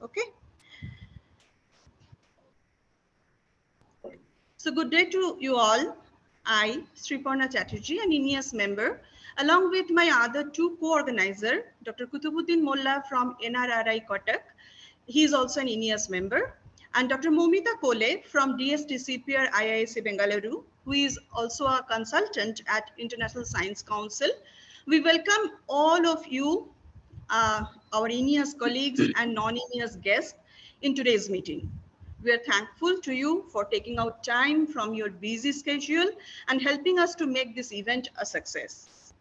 Okay. So good day to you all. I, Sriparna Chatterjee, an INYAS member, along with my other two co-organizers, Dr. Kutubuddin Molla from NRRI Kotak, he is also an INYAS member, and Dr. Momita Kole from DST-CPR and ISC Bengaluru, who is also a consultant at International Science Council. We welcome all of you, our INYAS colleagues and non-INYAS guests in today's meeting. We are thankful to you for taking out time from your busy schedule and helping us to make this event a success.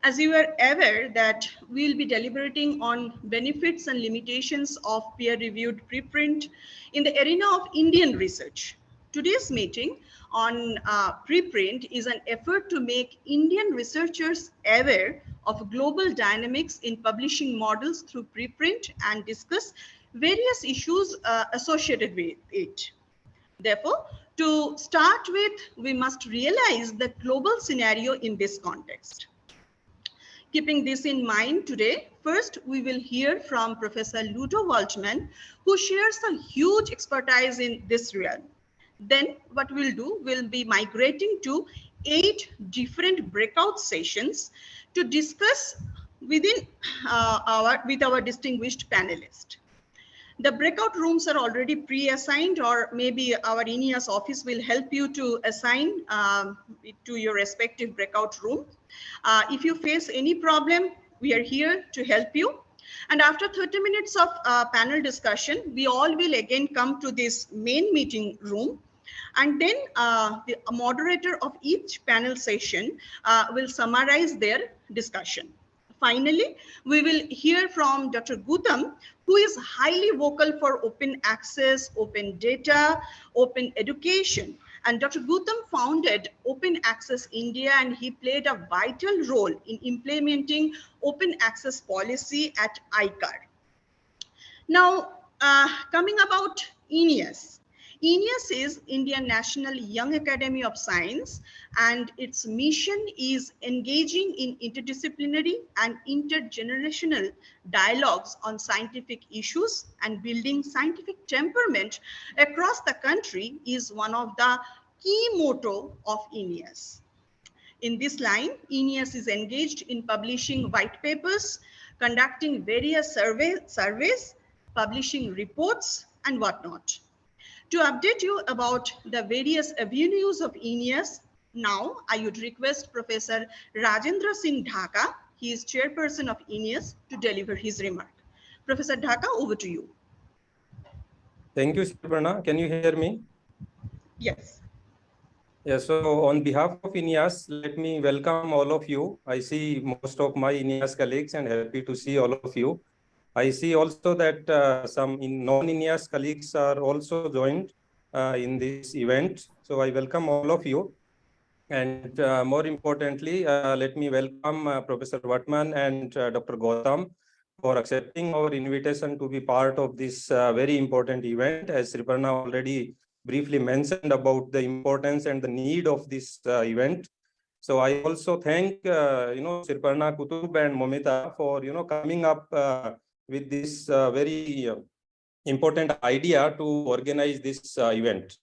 As you are aware that we'll be deliberating on benefits and limitations of peer-reviewed preprint in the arena of Indian research. Today's meeting on preprint is an effort to make Indian researchers aware of global dynamics in publishing models through preprint and discuss various issues associated with it. Therefore, to start with, we must realize the global scenario in this context. Keeping this in mind today, first we will hear from Professor Ludo Waltman, who shares a huge expertise in this realm. Then what we'll do, we'll be migrating to 8 different breakout sessions to discuss with our distinguished panelists. The breakout rooms are already pre-assigned, or maybe our INYAS office will help you to assign to your respective breakout room. If you face any problem, we are here to help you. And after 30 minutes of panel discussion, we all will again come to this main meeting room. And then the moderator of each panel session will summarize their discussion. Finally, we will hear from Dr. Gautam, who is highly vocal for open access, open data, open education. And Dr. Gautam founded Open Access India, and he played a vital role in implementing open access policy at ICAR. Now, coming about INYAS. INYAS is Indian National Young Academy of Science, and its mission is engaging in interdisciplinary and intergenerational dialogues on scientific issues, and building scientific temperament across the country is one of the key motto of INYAS. In this line, INYAS is engaged in publishing white papers, conducting various surveys, publishing reports, and whatnot. To update you about the various avenues of INYAS, now I would request Professor Rajendra Singh Dhaka, he is chairperson of INYAS, to deliver his remark. Professor Dhaka, over to you. Thank you, Sriparna. Can you hear me? Yes. Yes, so on behalf of INYAS, let me welcome all of you. I see most of my INYAS colleagues and happy to see all of you. I see also that some non-INYAS colleagues are also joined in this event. So I welcome all of you. And more importantly, let me welcome Professor Waltman and Dr. Gautam for accepting our invitation to be part of this very important event. As Sriparna already briefly mentioned about the importance and the need of this event. So I also thank, Sriparna, Kutu and Momita for, coming up with this very important idea to organize this event,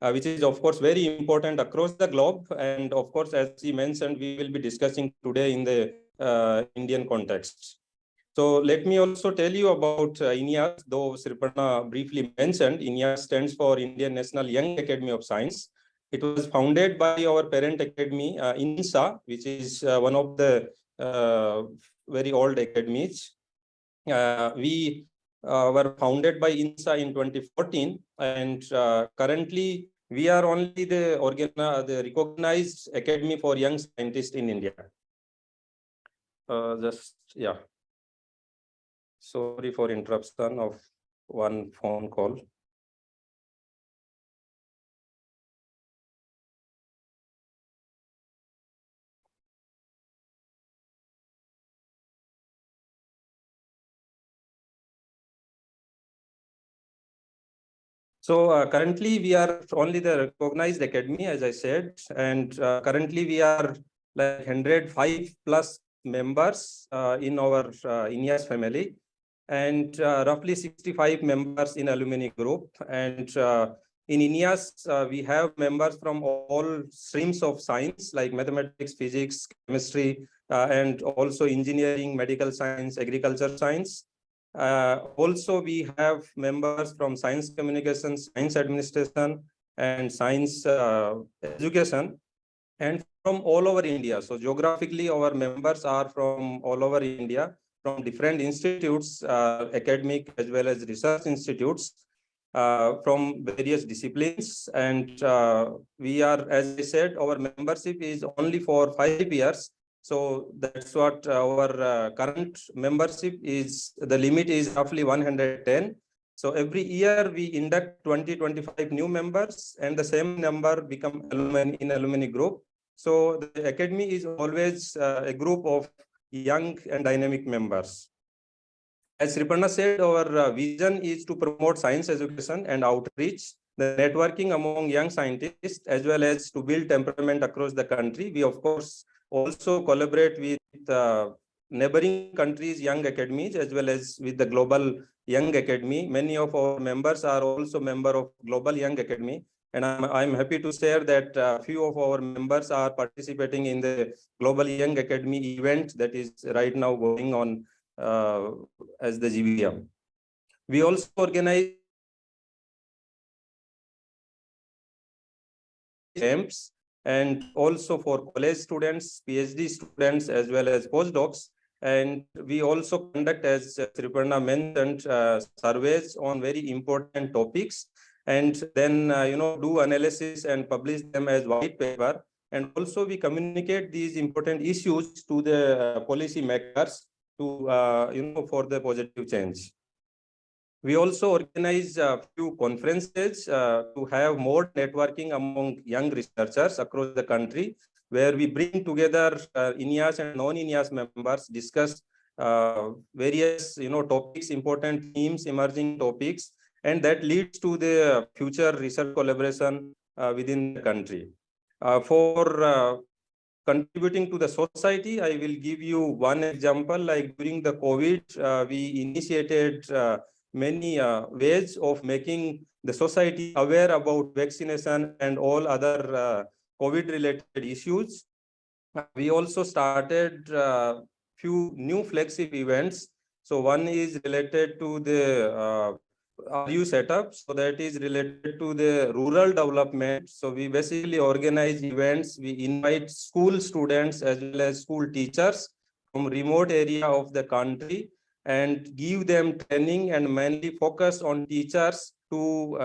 which is, of course, very important across the globe. And of course, as she mentioned, we will be discussing today in the Indian context. So let me also tell you about INYAS, though Sriparna briefly mentioned. INYAS stands for Indian National Young Academy of Science. It was founded by our parent academy, INSA, which is one of the very old academies. We were founded by INSA in 2014, and currently we are only the recognized academy for young scientists in India. Sorry for interruption of one phone call. So currently we are only the recognized academy, as I said, and currently we are like 105 plus members in our INYAS family. and roughly 65 members in alumni group. And in INYAS, we have members from all streams of science like mathematics, physics, chemistry, and also engineering, medical science, agriculture science. Also, we have members from science communication, science administration, and science education, and from all over India. So geographically, our members are from all over India, from different institutes, academic as well as research institutes, from various disciplines. And we are, as I said, our membership is only for 5 years. So that's what our current membership is. The limit is roughly 110. So every year we induct 20-25 new members, and the same number become alumni in alumni group. So the academy is always a group of young and dynamic members. As Sriparna said, our vision is to promote science education and outreach, the networking among young scientists, as well as to build temperament across the country. We, of course, also collaborate with neighboring countries' young academies, as well as with the global young academy. Many of our members are also members of global young academy. And I'm happy to share that a few of our members are participating in the Global Young Academy event that is right now going on as the GBM. We also organize camps, and also for college students, PhD students, as well as postdocs. And we also conduct, as Sriparna mentioned, surveys on very important topics, and then do analysis and publish them as white paper. And also we communicate these important issues to the policy makers to for the positive change. We also organize a few conferences to have more networking among young researchers across the country, where we bring together INYAS and non-INYAS members, discuss various topics, important themes, emerging topics, and that leads to the future research collaboration within the country. For contributing to the society, I will give you one example. Like during the COVID, we initiated many ways of making the society aware about vaccination and all other COVID-related issues. We also started few new flagship events. So one is related to the RU setup. So that is related to the rural development. So we basically organize events. We invite school students as well as school teachers from remote area of the country and give them training, and mainly focus on teachers to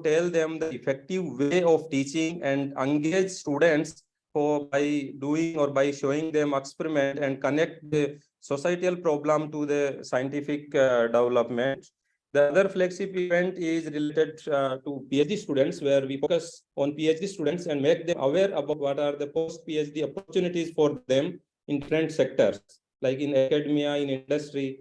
tell them the effective way of teaching and engage students by doing or by showing them experiment and connect the societal problem to the scientific development. The other flagship event is related to PhD students, where we focus on PhD students and make them aware about what are the post-PhD opportunities for them in different sectors, like in academia, in industry,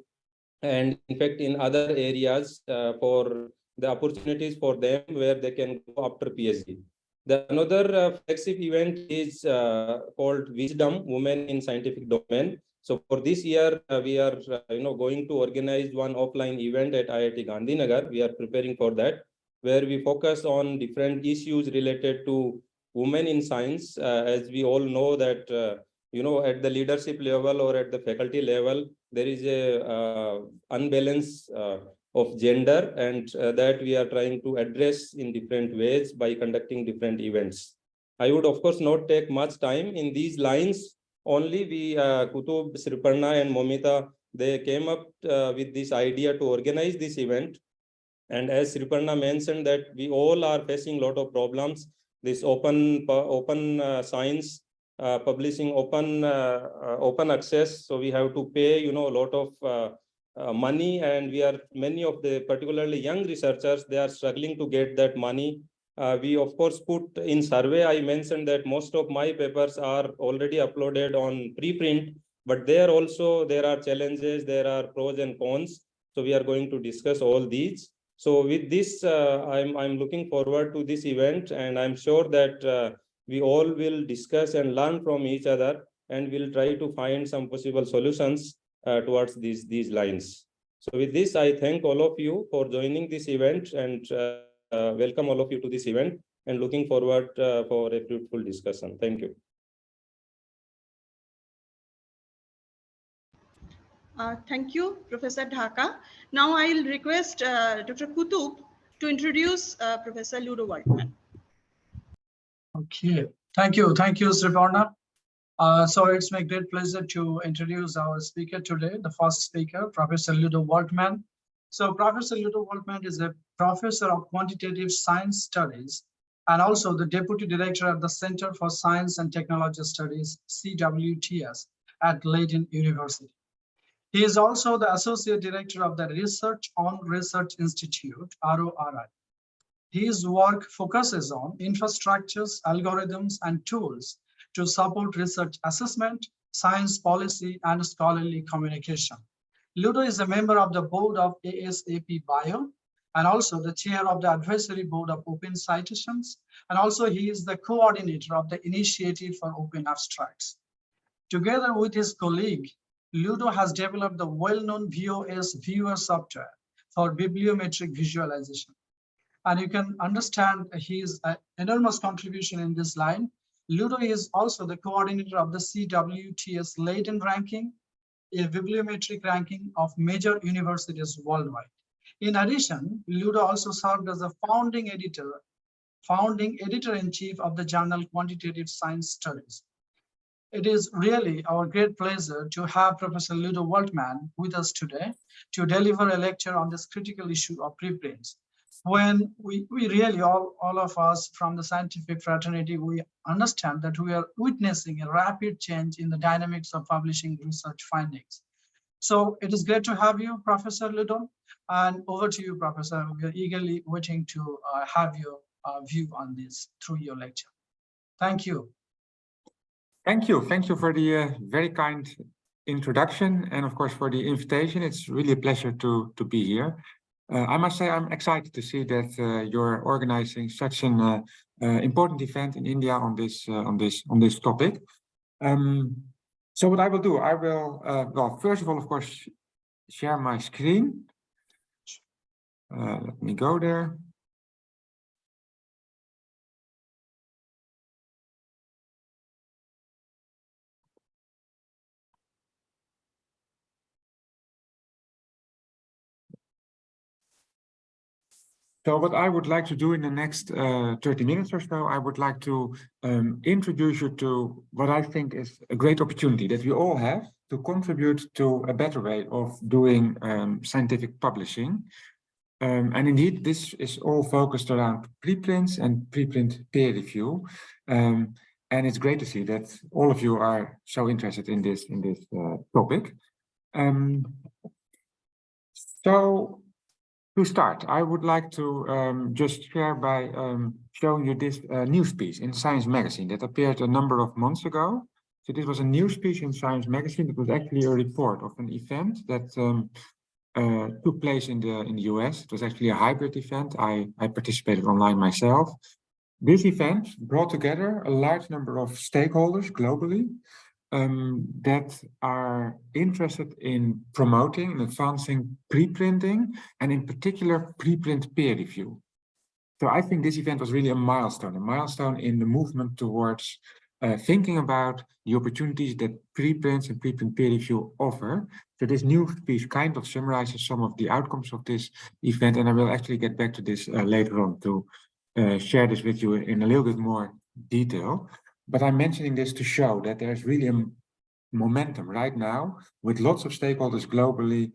and in fact in other areas for the opportunities for them where they can go after PhD. The another flagship event is called Wisdom, Women in Scientific Domain. So for this year, we are going to organize one offline event at IIT Gandhinagar. We are preparing for that, where we focus on different issues related to women in science. As we all know that at the leadership level or at the faculty level, there is a unbalance of gender, and that we are trying to address in different ways by conducting different events. I would, of course, not take much time in these lines. Only we, Kutu, Sriparna, and Momita, they came up with this idea to organize this event. And as Sriparna mentioned, that we all are facing a lot of problems. This open science, publishing open access. So we have to pay, a lot of money, and many of the particularly young researchers, they are struggling to get that money. We of course put in survey. I mentioned that most of my papers are already uploaded on preprint, but there are challenges, there are pros and cons. So we are going to discuss all these. So with this, I'm looking forward to this event, and I'm sure that we all will discuss and learn from each other, and we'll try to find some possible solutions towards these lines. So with this, I thank all of you for joining this event and welcome all of you to this event and looking forward for a fruitful discussion. Thank you. Thank you, Professor Dhaka. Now I'll request Dr. Kutu to introduce Professor Ludo Waltman. Okay, thank you, Sriparna. So it's my great pleasure to introduce our speaker today, the first speaker, Professor Ludo Waltman. So Professor Ludo Waltman is a professor of quantitative science studies and also the deputy director of the Center for Science and Technology Studies, CWTS, at Leiden University. He is also the associate director of the Research on Research Institute, RORI. His work focuses on infrastructures, algorithms, and tools to support research assessment, science policy, and scholarly communication. Ludo is a member of the board of ASAP Bio, and also the chair of the advisory board of Open Citations, and also he is the coordinator of the Initiative for Open Abstracts. Together with his colleague, Ludo has developed the well-known VOS viewer software for bibliometric visualization. And you can understand his enormous contribution in this line. Ludo is also the coordinator of the CWTS Leiden ranking, a bibliometric ranking of major universities worldwide. In addition, Ludo also served as a founding editor-in-chief of the journal Quantitative Science Studies. It is really our great pleasure to have Professor Ludo Waltman with us today to deliver a lecture on this critical issue of preprints. When we really, all of us from the scientific fraternity, we understand that we are witnessing a rapid change in the dynamics of publishing research findings. So it is great to have you, Professor Ludo, and over to you, Professor. We are eagerly waiting to have your view on this through your lecture. Thank you. Thank you for the very kind introduction and of course for the invitation. It's really a pleasure to be here. I must say I'm excited to see that you're organizing such an important event in India on this topic. So what I will do, I will well, first of all, of course, share my screen. Let me go there. So what I would like to do in the next 30 minutes or so, I would like to introduce you to what I think is a great opportunity that we all have to contribute to a better way of doing scientific publishing. And indeed, this is all focused around preprints and preprint peer review. And it's great to see that all of you are so interested in this topic. So to start, I would like to just share by showing you this news piece in Science magazine that appeared a number of months ago. So this was a news piece in Science magazine. It was actually a report of an event that took place in the US. It was actually a hybrid event. I participated online myself. This event brought together a large number of stakeholders globally that are interested in promoting and advancing preprinting, and in particular preprint peer review. So I think this event was really a milestone in the movement towards thinking about the opportunities that preprints and preprint peer review offer. So this new piece kind of summarizes some of the outcomes of this event, and I will actually get back to this later on to share this with you in a little bit more detail. But I'm mentioning this to show that there's really a momentum right now with lots of stakeholders globally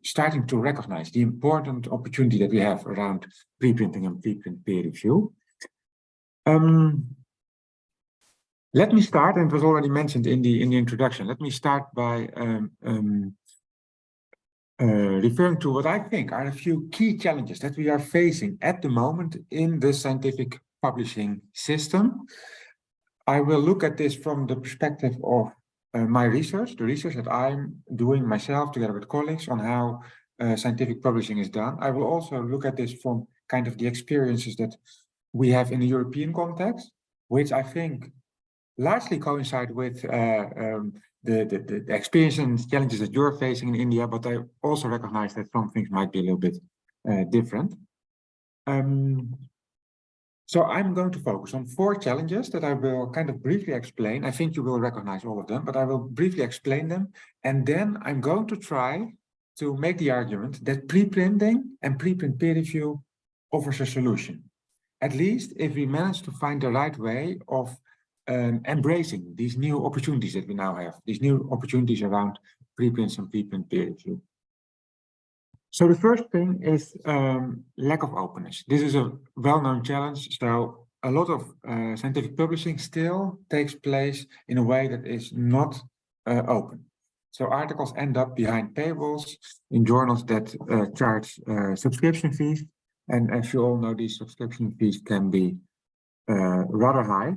starting to recognize the important opportunity that we have around preprinting and preprint peer review. Let me start, and it was already mentioned in the introduction. Let me start by referring to what I think are a few key challenges that we are facing at the moment in the scientific publishing system. I will look at this from the perspective of my research, the research that I'm doing myself together with colleagues on how scientific publishing is done. I will also look at this from kind of the experiences that we have in the European context, which I think largely coincide with the experience and challenges that you're facing in India, but I also recognize that some things might be a little bit different. So I'm going to focus on 4 challenges that I will kind of briefly explain. I think you will recognize all of them, but I will briefly explain them. And then I'm going to try to make the argument that preprinting and preprint peer review offers a solution. At least if we manage to find the right way of embracing these new opportunities that we now have, these new opportunities around preprints and preprint peer review. So the first thing is lack of openness. This is a well-known challenge. So a lot of scientific publishing still takes place in a way that is not open. So articles end up behind paywalls in journals that charge subscription fees. And as you all know, these subscription fees can be rather high.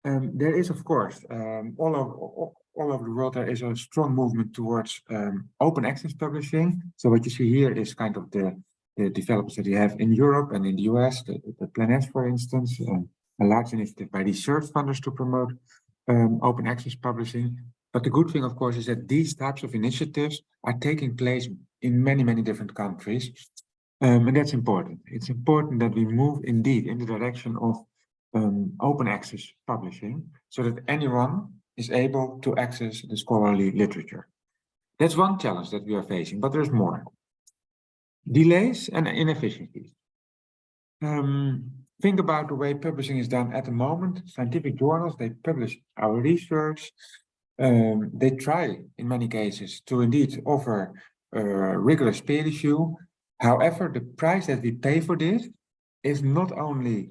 There is, of course, all over the world, there is a strong movement towards open access publishing. So what you see here is kind of the developments that you have in Europe and in the US, the Plan S, for instance, a large initiative by research funders to promote open access publishing. But the good thing, of course, is that these types of initiatives are taking place in many, many different countries. And that's important. It's important that we move indeed in the direction of open access publishing so that anyone is able to access the scholarly literature. That's one challenge that we are facing, but there's more. Delays and inefficiencies. Think about the way publishing is done at the moment. Scientific journals, they publish our research. They try, in many cases, to indeed offer rigorous peer review. However, the price that we pay for this is not only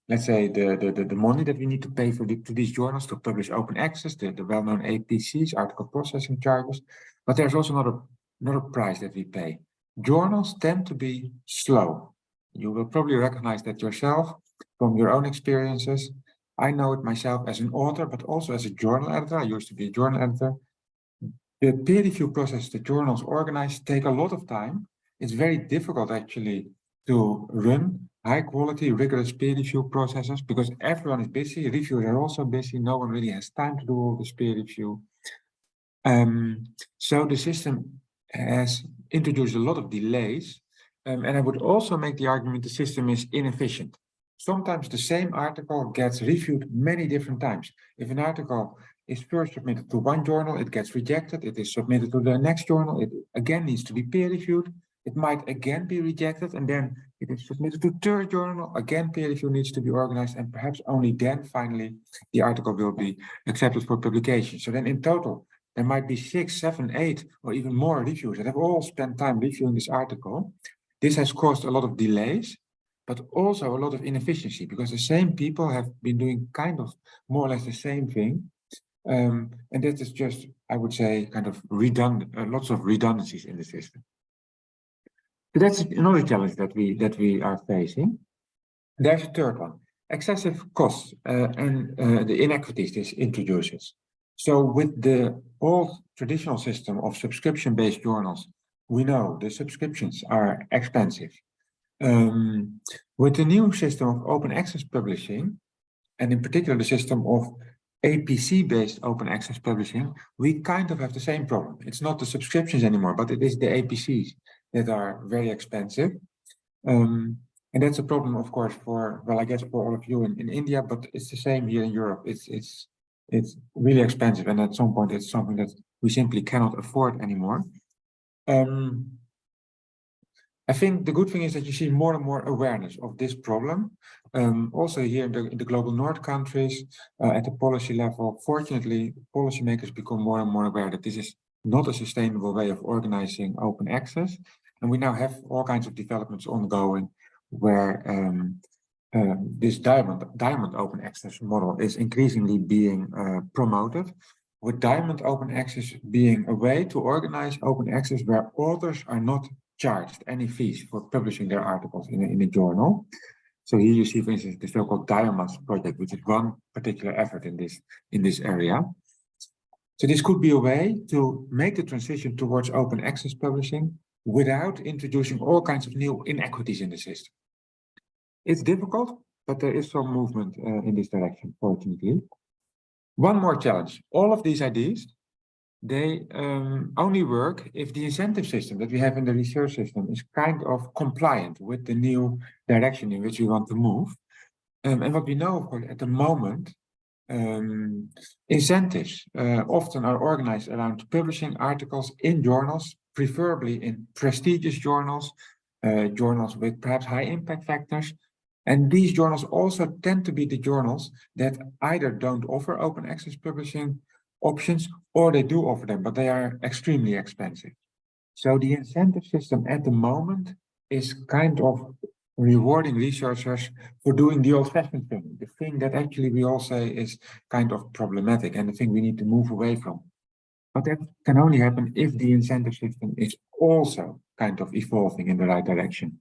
let's say the money that we need to pay to these journals to publish open access, the well-known APCs, article processing charges, but there's also another price that we pay. Journals tend to be slow. You will probably recognize that yourself from your own experiences. I know it myself as an author, but also as a journal editor. I used to be a journal editor. The peer review process the journals organize take a lot of time. It's very difficult actually to run high quality, rigorous peer review processes because everyone is busy. Reviewers are also busy. No one really has time to do all this peer review. So the system has introduced a lot of delays. And I would also make the argument the system is inefficient. Sometimes the same article gets reviewed many different times. If an article is first submitted to one journal, it gets rejected. It is submitted to the next journal. It again needs to be peer reviewed. It might again be rejected, and then it is submitted to third journal. Again, peer review needs to be organized, and perhaps only then, finally, the article will be accepted for publication. So then in total, there might be 6, 7, 8, or even more reviewers that have all spent time reviewing this article. This has caused a lot of delays, but also a lot of inefficiency, because the same people have been doing kind of more or less the same thing. And that is just, I would say, kind of redundant, lots of redundancies in the system. So that's another challenge that we are facing. There's a third one, excessive costs and the inequities this introduces. So with the old traditional system of subscription-based journals, we know the subscriptions are expensive. With the new system of open access publishing, and in particular the system of APC-based open access publishing, we kind of have the same problem. It's not the subscriptions anymore, but it is the APCs that are very expensive. And that's a problem, of course, for, well, I guess for all of you in India, but it's the same here in Europe. It's really expensive, and at some point it's something that we simply cannot afford anymore. I think the good thing is that you see more and more awareness of this problem. Also here in the global north countries, at the policy level, fortunately, policymakers become more and more aware that this is not a sustainable way of organizing open access. And we now have all kinds of developments ongoing where this diamond open access model is increasingly being promoted, with diamond open access being a way to organize open access where authors are not charged any fees for publishing their articles in a journal. So here you see, for instance, the so-called Diamonds project, which is one particular effort in this area. So this could be a way to make the transition towards open access publishing without introducing all kinds of new inequities in the system. It's difficult, but there is some movement in this direction, fortunately. One more challenge. All of these ideas, they only work if the incentive system that we have in the research system is kind of compliant with the new direction in which we want to move. And what we know, of course, at the moment, incentives often are organized around publishing articles in journals, preferably in prestigious journals, journals with perhaps high impact factors. And these journals also tend to be the journals that either don't offer open access publishing options, or they do offer them, but they are extremely expensive. So the incentive system at the moment is kind of rewarding researchers for doing the old-fashioned thing, the thing that actually we all say is kind of problematic and the thing we need to move away from. But that can only happen if the incentive system is also kind of evolving in the right direction.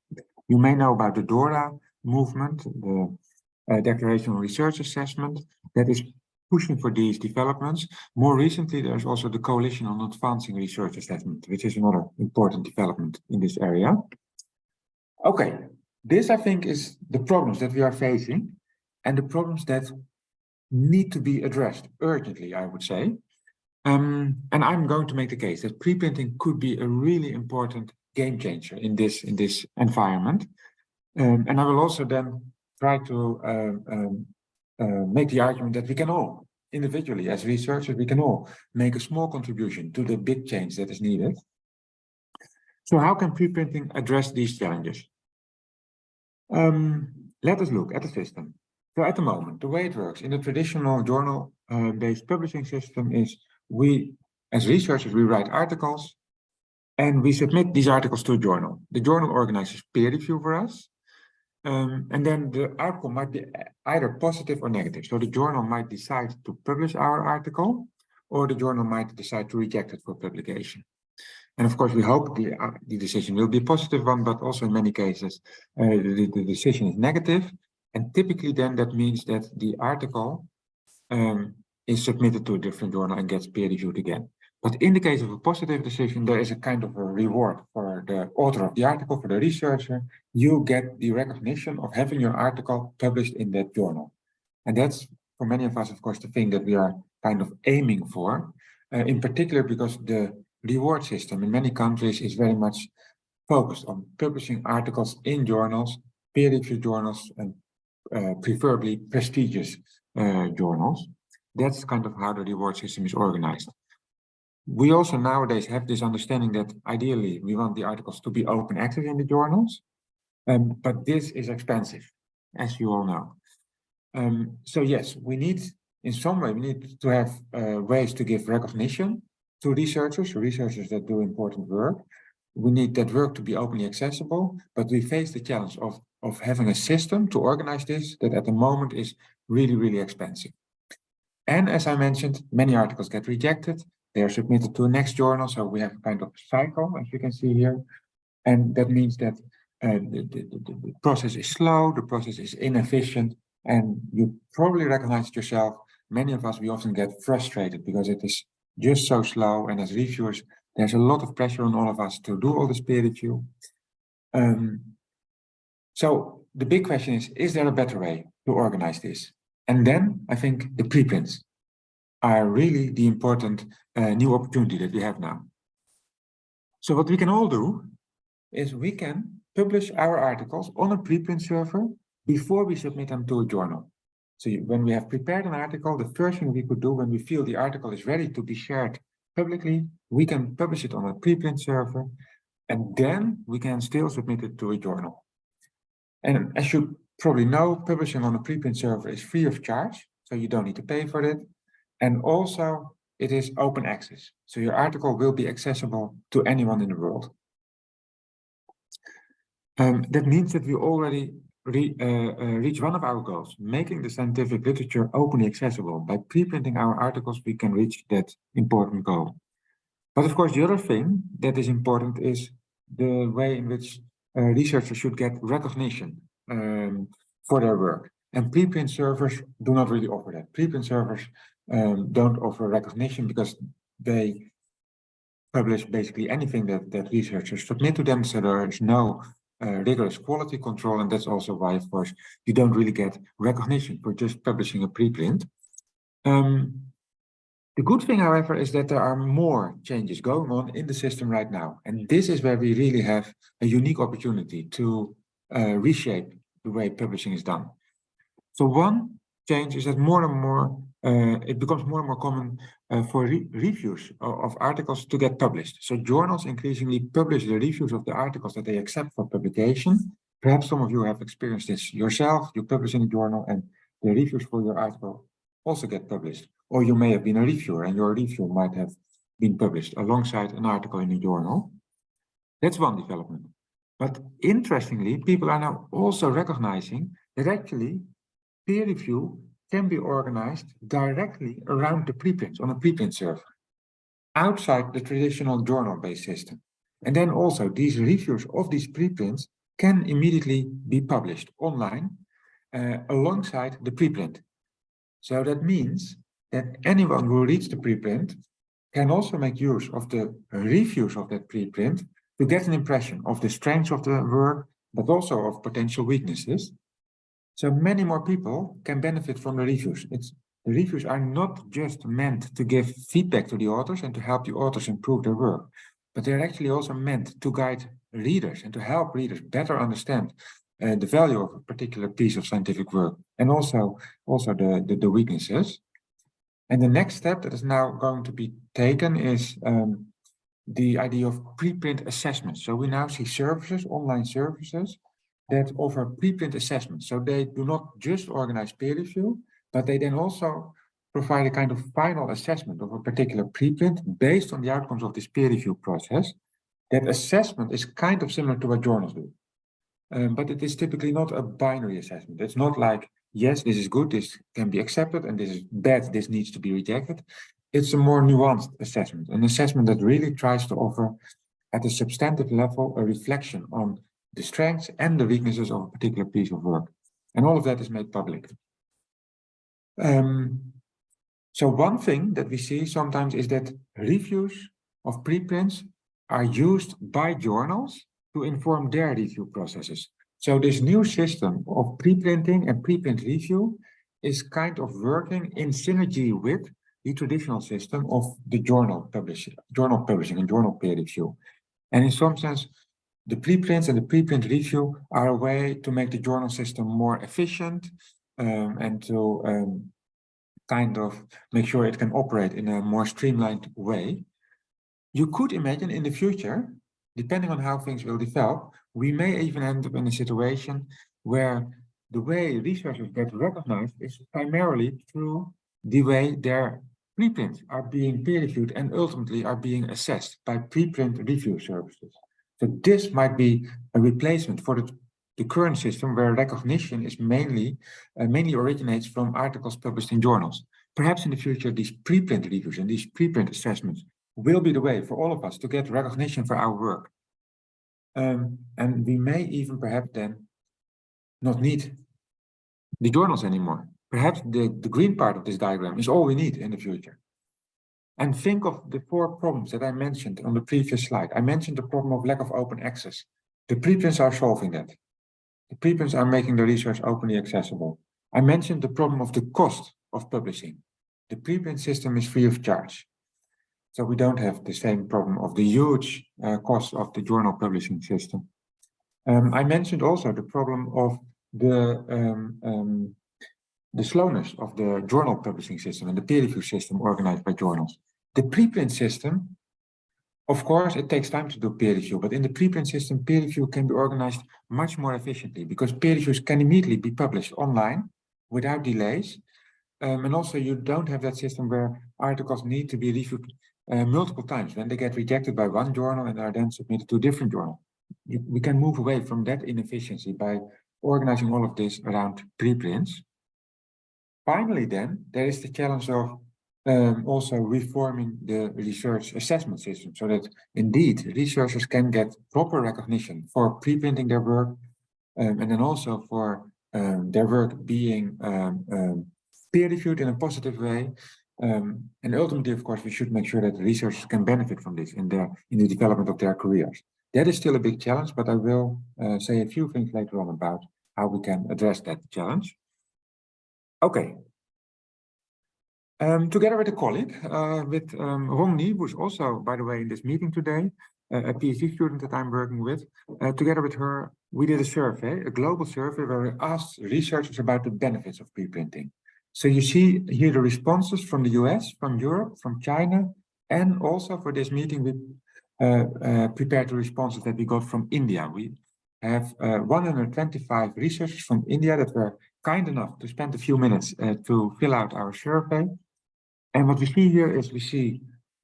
You may know about the DORA movement, the Declaration on Research Assessment, that is pushing for these developments. More recently, there's also the Coalition on Advancing Research Assessment, which is another important development in this area. Okay, this I think is the problems that we are facing and the problems that need to be addressed urgently, I would say. And I'm going to make the case that preprinting could be a really important game changer in this environment. And I will also then try to make the argument that we can all, individually as researchers, we can all make a small contribution to the big change that is needed. So how can preprinting address these challenges? Let us look at the system. So at the moment, the way it works in the traditional journal-based publishing system is we, as researchers, we write articles and we submit these articles to a journal. The journal organizes peer review for us. And then the outcome might be either positive or negative. So the journal might decide to publish our article, or the journal might decide to reject it for publication. And of course, we hope the decision will be a positive one, but also in many cases, the decision is negative. And typically then that means that the article is submitted to a different journal and gets peer reviewed again. But in the case of a positive decision, there is a kind of a reward for the author of the article, for the researcher. You get the recognition of having your article published in that journal. And that's, for many of us, of course, the thing that we are kind of aiming for, in particular because the reward system in many countries is very much focused on publishing articles in journals, peer-reviewed journals, and preferably prestigious journals. That's kind of how the reward system is organized. We also nowadays have this understanding that ideally we want the articles to be open access in the journals, but this is expensive, as you all know. So yes, we need, in some way, we need to have ways to give recognition to researchers that do important work. We need that work to be openly accessible, but we face the challenge of having a system to organize this that at the moment is really, really expensive. And as I mentioned, many articles get rejected. They are submitted to a next journal, so we have a kind of cycle, as you can see here. And that means that the process is slow, the process is inefficient, and you probably recognize it yourself. Many of us, we often get frustrated because it is just so slow, and as reviewers, there's a lot of pressure on all of us to do all this peer review. So the big question is there a better way to organize this? And then I think the preprints are really the important new opportunity that we have now. So what we can all do is we can publish our articles on a preprint server before we submit them to a journal. So when we have prepared an article, the first thing we could do when we feel the article is ready to be shared publicly, we can publish it on a preprint server, and then we can still submit it to a journal. And as you probably know, publishing on a preprint server is free of charge, so you don't need to pay for it. And also, it is open access. So your article will be accessible to anyone in the world. That means that we already reach one of our goals, making the scientific literature openly accessible. By preprinting our articles, we can reach that important goal. But of course, the other thing that is important is the way in which researchers should get recognition for their work. And preprint servers do not really offer that. Preprint servers don't offer recognition because they publish basically anything that researchers submit to them. So there is no rigorous quality control, and that's also why, of course, you don't really get recognition for just publishing a preprint. The good thing, however, is that there are more changes going on in the system right now. And this is where we really have a unique opportunity to reshape the way publishing is done. So one change is that more and more, it becomes more and more common for reviews of articles to get published. So journals increasingly publish the reviews of the articles that they accept for publication. Perhaps some of you have experienced this yourself. You publish in a journal and the reviews for your article also get published. Or you may have been a reviewer and your review might have been published alongside an article in a journal. That's one development. But interestingly, people are now also recognizing that actually peer review can be organized directly around the preprints on a preprint server, outside the traditional journal-based system. And then also these reviews of these preprints can immediately be published online alongside the preprint. So that means that anyone who reads the preprint can also make use of the reviews of that preprint to get an impression of the strengths of the work, but also of potential weaknesses. So many more people can benefit from the reviews. The reviews are not just meant to give feedback to the authors and to help the authors improve their work, but they're actually also meant to guide readers and to help readers better understand the value of a particular piece of scientific work, and also the weaknesses. And the next step that is now going to be taken is the idea of preprint assessments. So we now see services, online services, that offer preprint assessments. So they do not just organize peer review, but they then also provide a kind of final assessment of a particular preprint based on the outcomes of this peer review process. That assessment is kind of similar to what journals do. But it is typically not a binary assessment. It's not like, yes, this is good, this can be accepted, and this is bad, this needs to be rejected. It's a more nuanced assessment, an assessment that really tries to offer at a substantive level a reflection on the strengths and the weaknesses of a particular piece of work. And all of that is made public. So one thing that we see sometimes is that reviews of preprints are used by journals to inform their review processes. So this new system of preprinting and preprint review is kind of working in synergy with the traditional system of the journal publishing and journal peer review. And in some sense, the preprints and the preprint review are a way to make the journal system more efficient and to kind of make sure it can operate in a more streamlined way. You could imagine in the future, depending on how things will develop, we may even end up in a situation where the way researchers get recognized is primarily through the way their preprints are being peer-reviewed and ultimately are being assessed by preprint review services. So this might be a replacement for the current system where recognition is mainly originates from articles published in journals. Perhaps in the future, these preprint reviews and these preprint assessments will be the way for all of us to get recognition for our work. And we may even perhaps then not need the journals anymore. Perhaps the green part of this diagram is all we need in the future. And think of the 4 problems that I mentioned on the previous slide. I mentioned the problem of lack of open access. The preprints are solving that. The preprints are making the research openly accessible. I mentioned the problem of the cost of publishing. The preprint system is free of charge. So we don't have the same problem of the huge cost of the journal publishing system. I mentioned also the problem of the slowness of the journal publishing system and the peer review system organized by journals. The preprint system, of course, it takes time to do peer review, but in the preprint system, peer review can be organized much more efficiently because peer reviews can immediately be published online without delays. And also you don't have that system where articles need to be reviewed multiple times when they get rejected by one journal and are then submitted to a different journal. We can move away from that inefficiency by organizing all of this around preprints. Finally, then, there is the challenge of also reforming the research assessment system so that indeed researchers can get proper recognition for preprinting their work and then also for their work being peer-reviewed in a positive way. And ultimately, of course, we should make sure that researchers can benefit from this in the development of their careers. That is still a big challenge, but I will say a few things later on about how we can address that challenge. Okay. Together with a colleague, with Romney, who's also, by the way, in this meeting today, a PhD student that I'm working with, together with her, we did a survey, a global survey, where we asked researchers about the benefits of preprinting. So you see here the responses from the US, from Europe, from China, and also for this meeting, we prepared the responses that we got from India. We have 125 researchers from India that were kind enough to spend a few minutes to fill out our survey. And what we see here is we see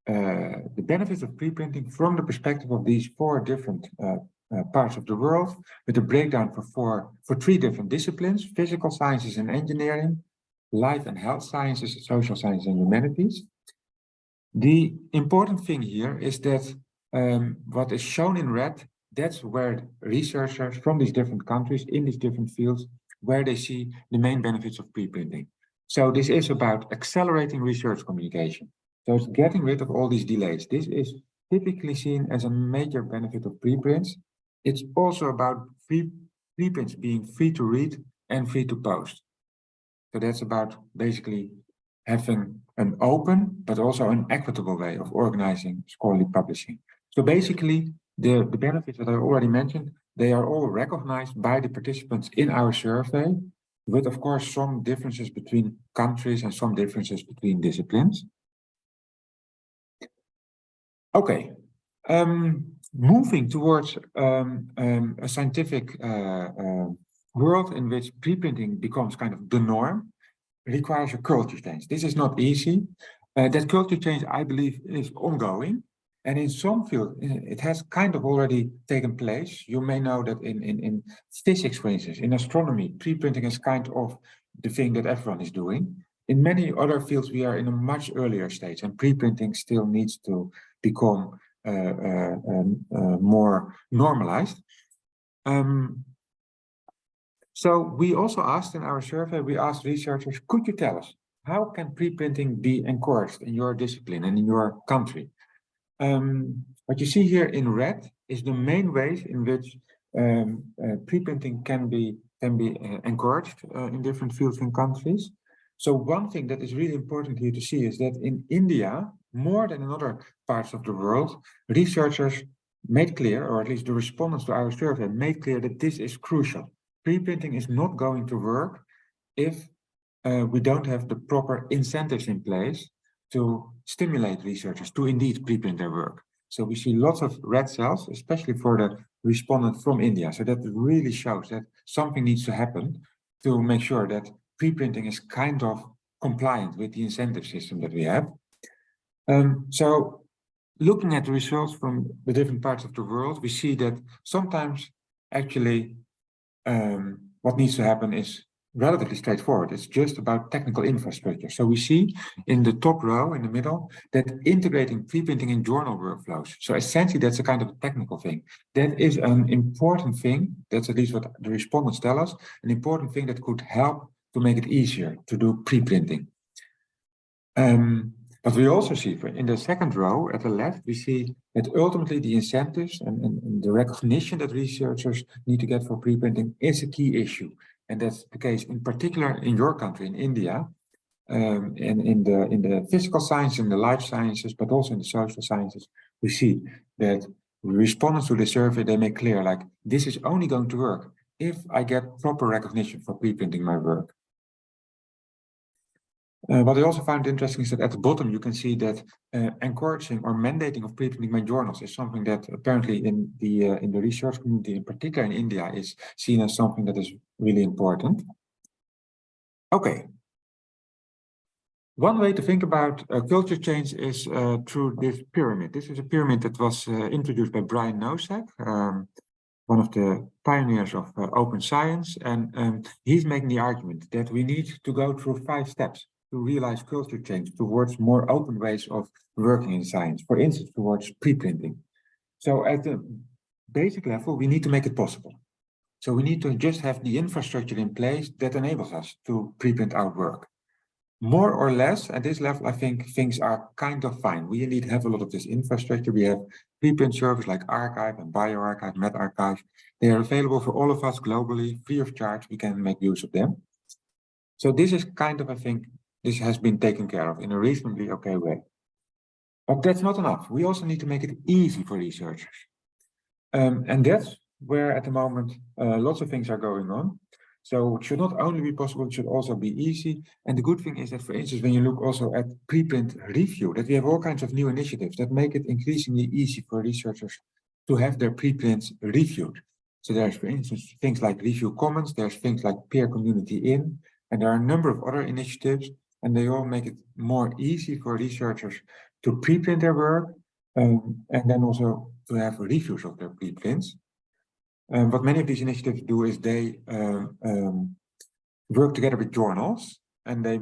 the benefits of preprinting from the perspective of these 4 different parts of the world, with a breakdown for 3 different disciplines: physical sciences and engineering, life and health sciences, social sciences and humanities. The important thing here is that what is shown in red, that's where researchers from these different countries in these different fields, where they see the main benefits of preprinting. So this is about accelerating research communication. So it's getting rid of all these delays. This is typically seen as a major benefit of preprints. It's also about preprints being free to read and free to post. So that's about basically having an open, but also an equitable way of organizing scholarly publishing. So basically, the benefits that I already mentioned, they are all recognized by the participants in our survey, with, of course, some differences between countries and some differences between disciplines. Okay, moving towards a scientific world in which preprinting becomes kind of the norm requires a culture change. This is not easy. That culture change, I believe, is ongoing. And in some fields, it has kind of already taken place. You may know that in physics, for instance, in astronomy, preprinting is kind of the thing that everyone is doing. In many other fields, we are in a much earlier stage, and preprinting still needs to become more normalized. So we also asked in our survey, we asked researchers, could you tell us, how can preprinting be encouraged in your discipline and in your country? What you see here in red is the main ways in which preprinting can be encouraged in different fields and countries. So one thing that is really important here to see is that in India, more than in other parts of the world, researchers made clear, or at least the respondents to our survey made clear, that this is crucial. Preprinting is not going to work if we don't have the proper incentives in place to stimulate researchers to indeed preprint their work. So we see lots of red cells, especially for the respondent from India. So that really shows that something needs to happen to make sure that preprinting is kind of compliant with the incentive system that we have. So looking at the results from the different parts of the world, we see that sometimes actually what needs to happen is relatively straightforward. It's just about technical infrastructure. So we see in the top row in the middle that integrating preprinting in journal workflows. So essentially, that's a kind of a technical thing. That is an important thing. That's at least what the respondents tell us. An important thing that could help to make it easier to do preprinting. But we also see in the second row at the left, we see that ultimately the incentives and the recognition that researchers need to get for preprinting is a key issue. And that's the case in particular in your country, in India, and in the physical sciences, in the life sciences, but also in the social sciences. We see that respondents to the survey, they make clear, like, this is only going to work if I get proper recognition for preprinting my work. What I also found interesting is that at the bottom you can see that encouraging or mandating of preprinting by journals is something that apparently in the research community, in particular in India, is seen as something that is really important. Okay. One way to think about culture change is through this pyramid. This is a pyramid that was introduced by Brian Nosek, one of the pioneers of open science, and he's making the argument that we need to go through 5 steps to realize culture change towards more open ways of working in science, for instance, towards preprinting. So at the basic level, we need to make it possible. So we need to just have the infrastructure in place that enables us to preprint our work. more or less at this level, I think things are kind of fine. We indeed have a lot of this infrastructure. We have preprint services like Archive and BioArchive, MedArchive. They are available for all of us globally, free of charge. We can make use of them. So this is kind of, I think, this has been taken care of in a reasonably okay way. But that's not enough. We also need to make it easy for researchers. And that's where at the moment, lots of things are going on. So it should not only be possible, it should also be easy. And the good thing is that, for instance, when you look also at preprint review, that we have all kinds of new initiatives that make it increasingly easy for researchers to have their preprints reviewed. So there's, for instance, things like review commons, there's things like peer community in, and there are a number of other initiatives, and they all make it more easy for researchers to preprint their work, and then also to have reviews of their preprints. What many of these initiatives do is they work together with journals, and they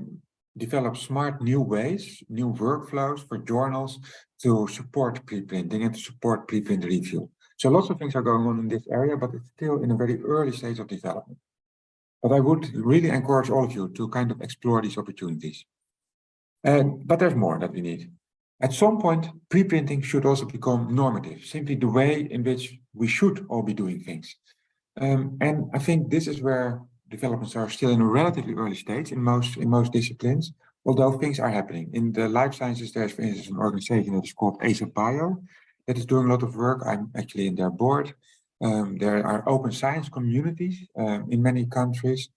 develop smart new ways, new workflows for journals to support preprinting and to support preprint review. So lots of things are going on in this area, but it's still in a very early stage of development. But I would really encourage all of you to kind of explore these opportunities. But there's more that we need. At some point, preprinting should also become normative, simply the way in which we should all be doing things. And I think this is where developments are still in a relatively early stage in most disciplines, although things are happening. In the life sciences, there's, for instance, an organization that is called ASAP that is doing a lot of work. I'm actually in their board. There are open science communities in many countries.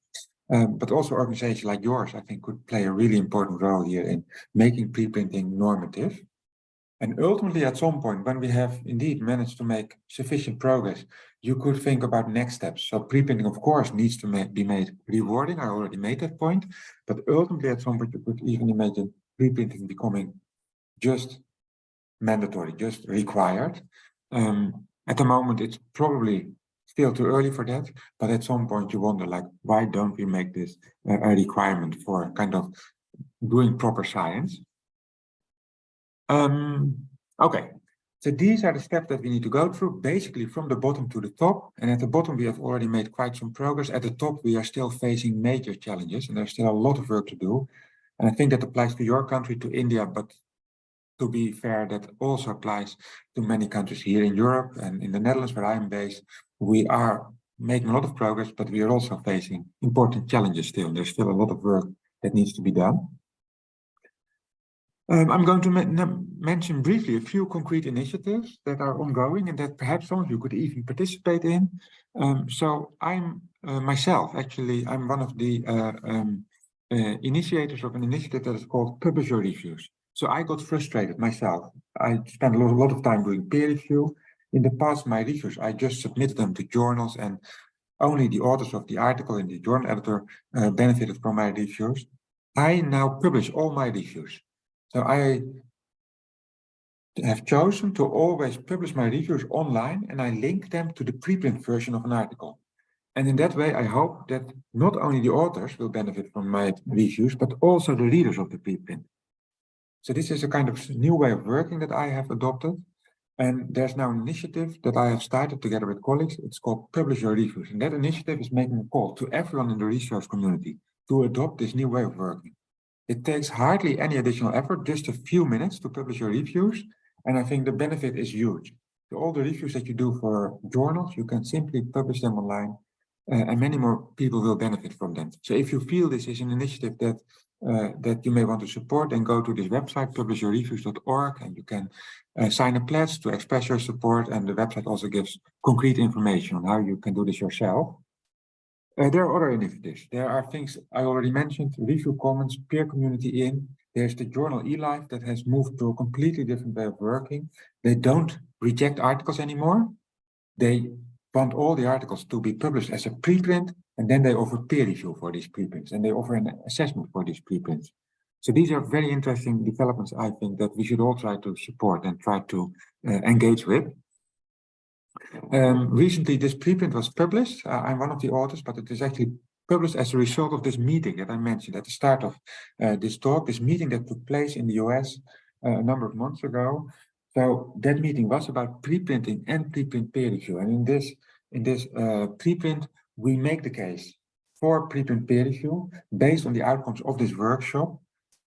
But also organizations like yours, I think, could play a really important role here in making preprinting normative. And ultimately, at some point, when we have indeed managed to make sufficient progress, you could think about next steps. So preprinting, of course, needs to be made rewarding. I already made that point. But ultimately, at some point, you could even imagine preprinting becoming just mandatory, just required. At the moment, it's probably still too early for that, but at some point you wonder, like, why don't we make this a requirement for kind of doing proper science? Okay, so these are the steps that we need to go through, basically from the bottom to the top. And at the bottom, we have already made quite some progress. At the top, we are still facing major challenges, and there's still a lot of work to do. And I think that applies to your country, to India, but to be fair, that also applies to many countries here in Europe and in the Netherlands, where I'm based. We are making a lot of progress, but we are also facing important challenges still. There's still a lot of work that needs to be done. I'm going to mention briefly a few concrete initiatives that are ongoing and that perhaps some of you could even participate in. So I'm myself, actually, I'm one of the initiators of an initiative that is called Publish Your Reviews. So I got frustrated myself. I spent a lot of time doing peer review. In the past, my reviews, I just submitted them to journals, and only the authors of the article and the journal editor benefited from my reviews. I now publish all my reviews. So I have chosen to always publish my reviews online, and I link them to the preprint version of an article. And in that way, I hope that not only the authors will benefit from my reviews, but also the readers of the preprint. So this is a kind of new way of working that I have adopted. And there's now an initiative that I have started together with colleagues. It's called Publish Your Reviews. And that initiative is making a call to everyone in the research community to adopt this new way of working. It takes hardly any additional effort, just a few minutes to publish your reviews. And I think the benefit is huge. So all the reviews that you do for journals, you can simply publish them online, and many more people will benefit from them. So if you feel this is an initiative that you may want to support, then go to this website, publishyourreviews.org, and you can sign a pledge to express your support. And the website also gives concrete information on how you can do this yourself. There are other initiatives. There are things I already mentioned, review commons, peer community in. There's the journal eLife that has moved to a completely different way of working. They don't reject articles anymore. They want all the articles to be published as a preprint, and then they offer peer review for these preprints, and they offer an assessment for these preprints. So these are very interesting developments, I think, that we should all try to support and try to engage with. Recently, this preprint was published. I'm one of the authors, but it is actually published as a result of this meeting that I mentioned at the start of this talk, this meeting that took place in the US a number of months ago. So that meeting was about preprinting and preprint peer review. And in this preprint, we make the case for preprint peer review based on the outcomes of this workshop.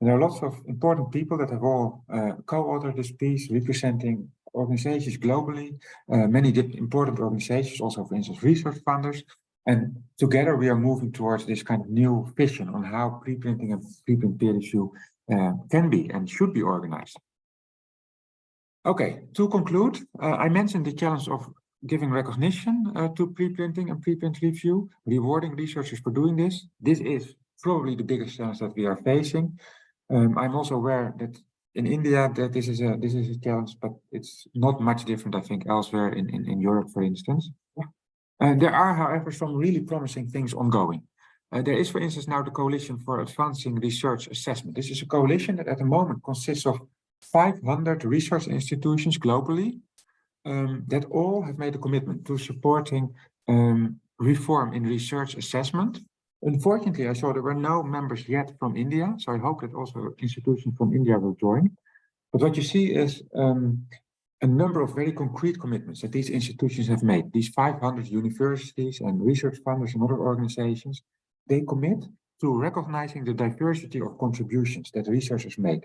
And there are lots of important people that have all co-authored this piece, representing organizations globally, many important organizations, also for instance research funders. And together we are moving towards this kind of new vision on how preprinting and preprint peer review can be and should be organized. Okay, to conclude, I mentioned the challenge of giving recognition to preprinting and preprint review, rewarding researchers for doing this. This is probably the biggest challenge that we are facing. I'm also aware that in India that this is a challenge, but it's not much different, I think, elsewhere in Europe, for instance. There are, however, some really promising things ongoing. There is, for instance, now the Coalition for Advancing Research Assessment. This is a coalition that at the moment consists of 500 research institutions globally that all have made a commitment to supporting reform in research assessment. Unfortunately, I saw there were no members yet from India, so I hope that also institutions from India will join. But what you see is a number of very concrete commitments that these institutions have made. These 500 universities and research funders and other organizations, they commit to recognizing the diversity of contributions that researchers make.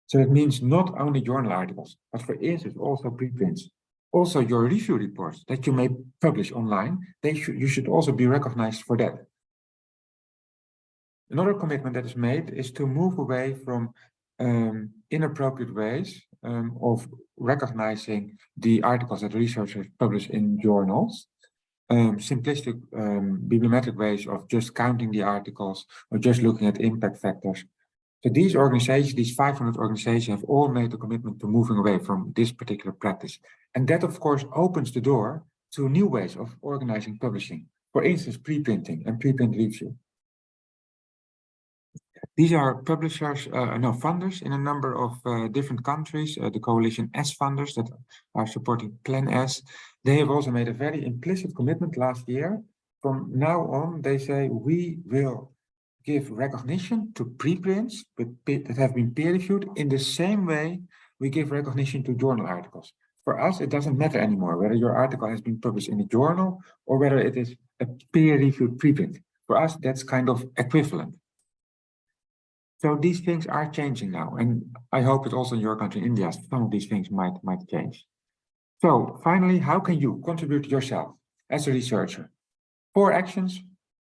So it means not only journal articles, but for instance, also preprints. Also your review reports that you may publish online, you should also be recognized for that. Another commitment that is made is to move away from inappropriate ways of recognizing the articles that researchers publish in journals, simplistic bibliometric ways of just counting the articles or just looking at impact factors. So these organizations, these 500 organizations, have all made a commitment to moving away from this particular practice. And that, of course, opens the door to new ways of organizing publishing. For instance, preprinting and preprint review. These are publishers, funders in a number of different countries. The Coalition S funders that are supporting Plan S. They have also made a very implicit commitment last year. From now on, they say we will give recognition to preprints that have been peer-reviewed in the same way we give recognition to journal articles. For us, it doesn't matter anymore whether your article has been published in a journal or whether it is a peer-reviewed preprint. For us, that's kind of equivalent. So these things are changing now, and I hope that also in your country, India, some of these things might change. So finally, how can you contribute yourself as a researcher? 4 actions,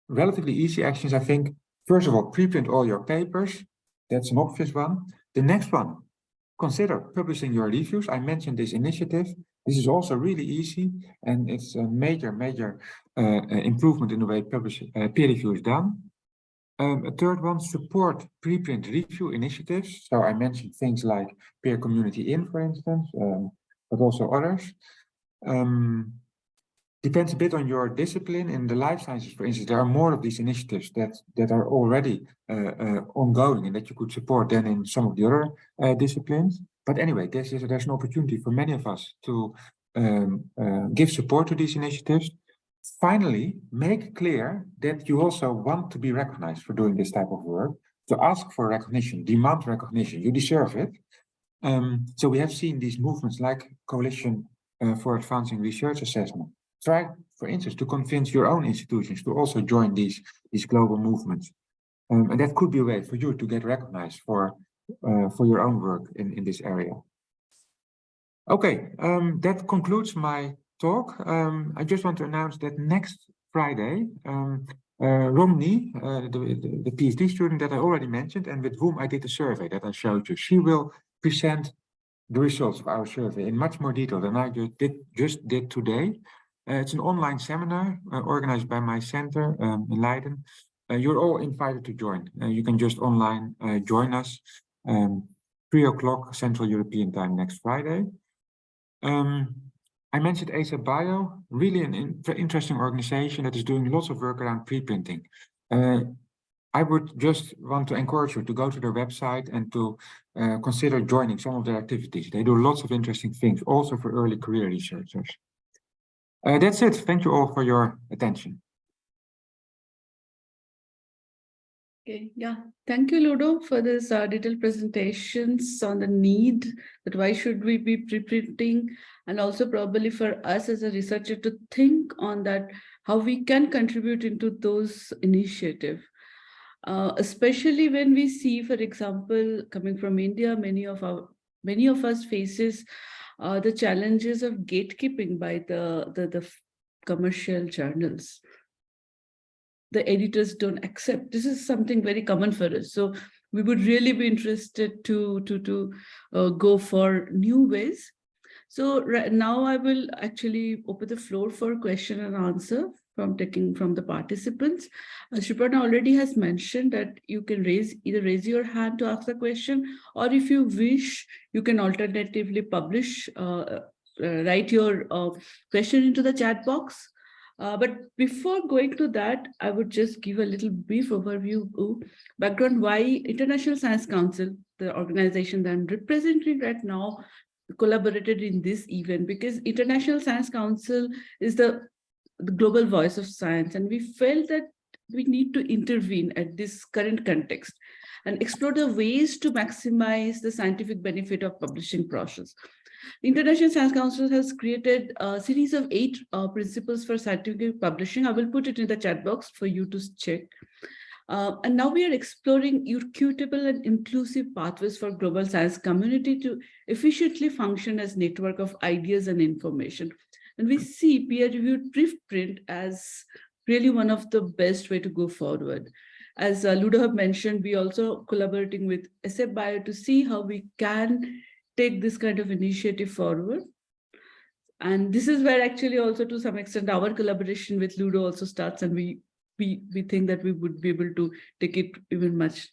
relatively easy actions, I think. First of all, preprint all your papers. That's an obvious one. The next one, consider publishing your reviews. I mentioned this initiative. This is also really easy, and it's a major improvement in the way peer review is done. A third one, support preprint review initiatives. So I mentioned things like Peer Community In, for instance, but also others. Depends a bit on your discipline. In the life sciences, for instance, there are more of these initiatives that are already ongoing and that you could support than in some of the other disciplines. But anyway, there's an opportunity for many of us to give support to these initiatives. Finally, make clear that you also want to be recognized for doing this type of work. So ask for recognition, demand recognition, you deserve it. So we have seen these movements like Coalition for Advancing Research Assessment. Try, for instance, to convince your own institutions to also join these global movements. And that could be a way for you to get recognized for your own work in this area. Okay, that concludes my talk. I just want to announce that next Friday, Romney, the PhD student that I already mentioned and with whom I did the survey that I showed you, she will present the results of our survey in much more detail than I just did today. It's an online seminar organized by my center in Leiden. You're all invited to join. You can just online join us 3 o'clock Central European Time next Friday. I mentioned ASAP Bio, really an interesting organization that is doing lots of work around preprinting. I would just want to encourage you to go to their website and to consider joining some of their activities. They do lots of interesting things, also for early career researchers. That's it. Thank you all for your attention. Okay, yeah. Thank you, Ludo, for this detailed presentations on the need that why should we be preprinting, and also probably for us as a researcher to think on that, how we can contribute into those initiatives. especially when we see, for example, coming from India, many of us faces the challenges of gatekeeping by the commercial journals. The editors don't accept. This is something very common for us. So we would really be interested to go for new ways. So right now I will actually open the floor for question and answer from the participants. Sriparna already has mentioned that you can either raise your hand to ask the question, or if you wish, you can alternatively write your question into the chat box. But before going to that, I would just give a little brief overview, background why International Science Council, the organization that I'm representing right now, collaborated in this event, because International Science Council is the global voice of science, and we felt that we need to intervene at this current context and explore the ways to maximize the scientific benefit of publishing process. International Science Council has created a series of 8 principles for scientific publishing. I will put it in the chat box for you to check. And now we are exploring equitable and inclusive pathways for global science community to efficiently function as network of ideas and information. And we see peer-reviewed preprint as really one of the best way to go forward. As Ludo have mentioned, we also collaborating with SF Bio to see how we can take this kind of initiative forward. And this is where actually also to some extent our collaboration with Ludo also starts, and we think that we would be able to take it even much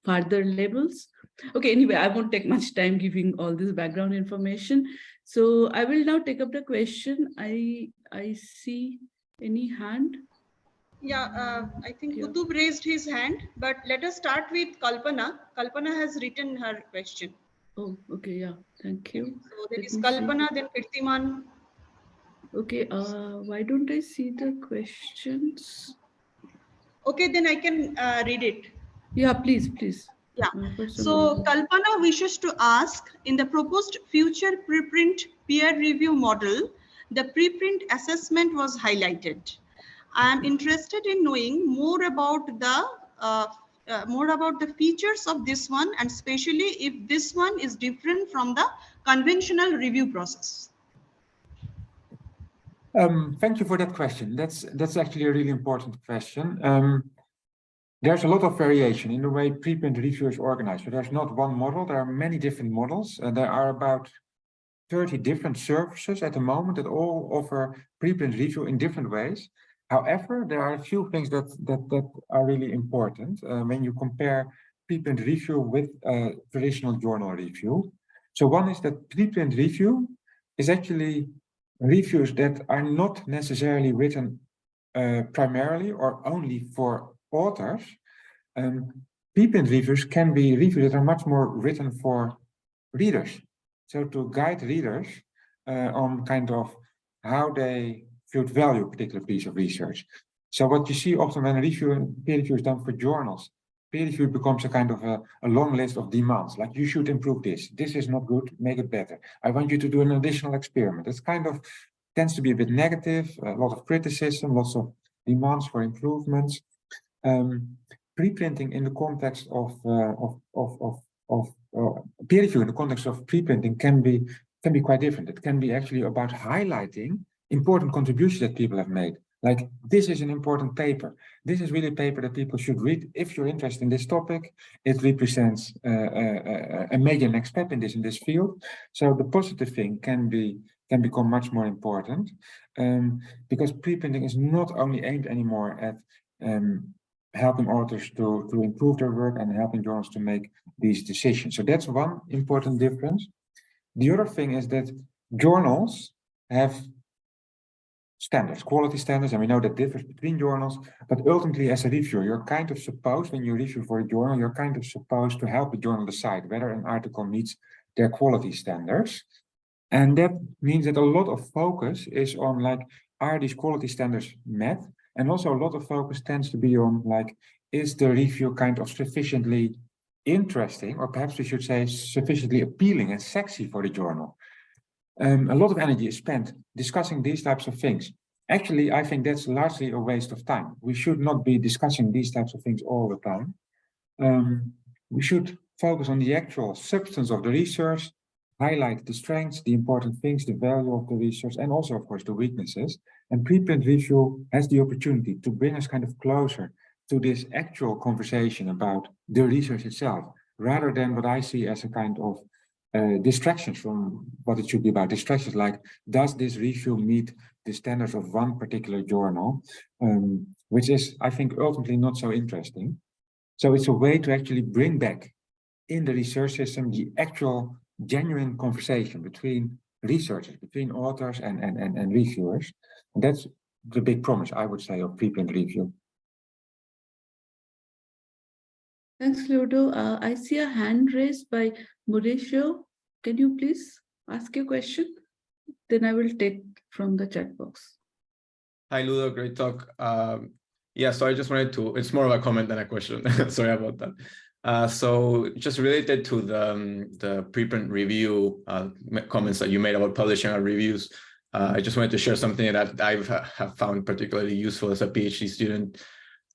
further levels. Okay, anyway, I won't take much time giving all this background information. So I will now take up the question. I see any hand. Yeah, I think Yeah. Kutu raised his hand, but let us start with Kalpana. Kalpana has written her question. Oh, okay, yeah, thank you. So there Let is me Kalpana, see. then Kirtiman. Okay, why don't I see the questions? Okay, then I can read it. Yeah, please. Yeah. For some So reason. Kalpana wishes to ask, in the proposed future preprint peer review model, the preprint assessment was highlighted. I am interested in knowing more about the features of this one, and especially if this one is different from the conventional review process. Thank you for that question. That's actually a really important question. There's a lot of variation in the way preprint review is organized. So there's not one model, there are many different models. There are about 30 different services at the moment that all offer preprint review in different ways. However, there are a few things that are really important when you compare preprint review with traditional journal review. So one is that preprint review is actually reviews that are not necessarily written primarily or only for authors. Preprint reviews can be reviews that are much more written for readers. So to guide readers on kind of how they should value a particular piece of research. So what you see often when peer review is done for journals, peer review becomes a kind of a long list of demands, like you should improve this. This is not good, make it better. I want you to do an additional experiment. It's kind of tends to be a bit negative, a lot of criticism, lots of demands for improvements. Preprinting in the context of peer review in the context of preprinting can be quite different. It can be actually about highlighting important contributions that people have made. Like, this is an important paper. This is really a paper that people should read. If you're interested in this topic, it represents a major next step in this field. So the positive thing can become much more important because preprinting is not only aimed anymore at helping authors to improve their work and helping journals to make these decisions. So that's one important difference. The other thing is that journals have standards, quality standards, and we know that differs between journals, but ultimately as a reviewer, you're kind of supposed, when you review for a journal, you're kind of supposed to help the journal decide whether an article meets their quality standards. And that means that a lot of focus is on, like, are these quality standards met? And also a lot of focus tends to be on, like, is the review kind of sufficiently interesting, or perhaps we should say sufficiently appealing and sexy for the journal? A lot of energy is spent discussing these types of things. Actually, I think that's largely a waste of time. We should not be discussing these types of things all the time. We should focus on the actual substance of the research, highlight the strengths, the important things, the value of the research, and also, of course, the weaknesses. And preprint review has the opportunity to bring us kind of closer to this actual conversation about the research itself, rather than what I see as a kind of distractions from what it should be about. Distractions like, does this review meet the standards of one particular journal, which is, I think, ultimately not so interesting. So it's a way to actually bring back in the research system the actual genuine conversation between researchers, between authors and reviewers. And that's the big promise, I would say, of preprint review. Thanks, Ludo. I see a hand raised by Mauricio. Can you please ask your question? Then I will take from the chat box. Hi, Ludo. Great talk. Yeah, so I just wanted to, it's more of a comment than a question. Sorry about that. So just related to the preprint review comments that you made about publishing our reviews, I just wanted to share something that I have found particularly useful as a PhD student.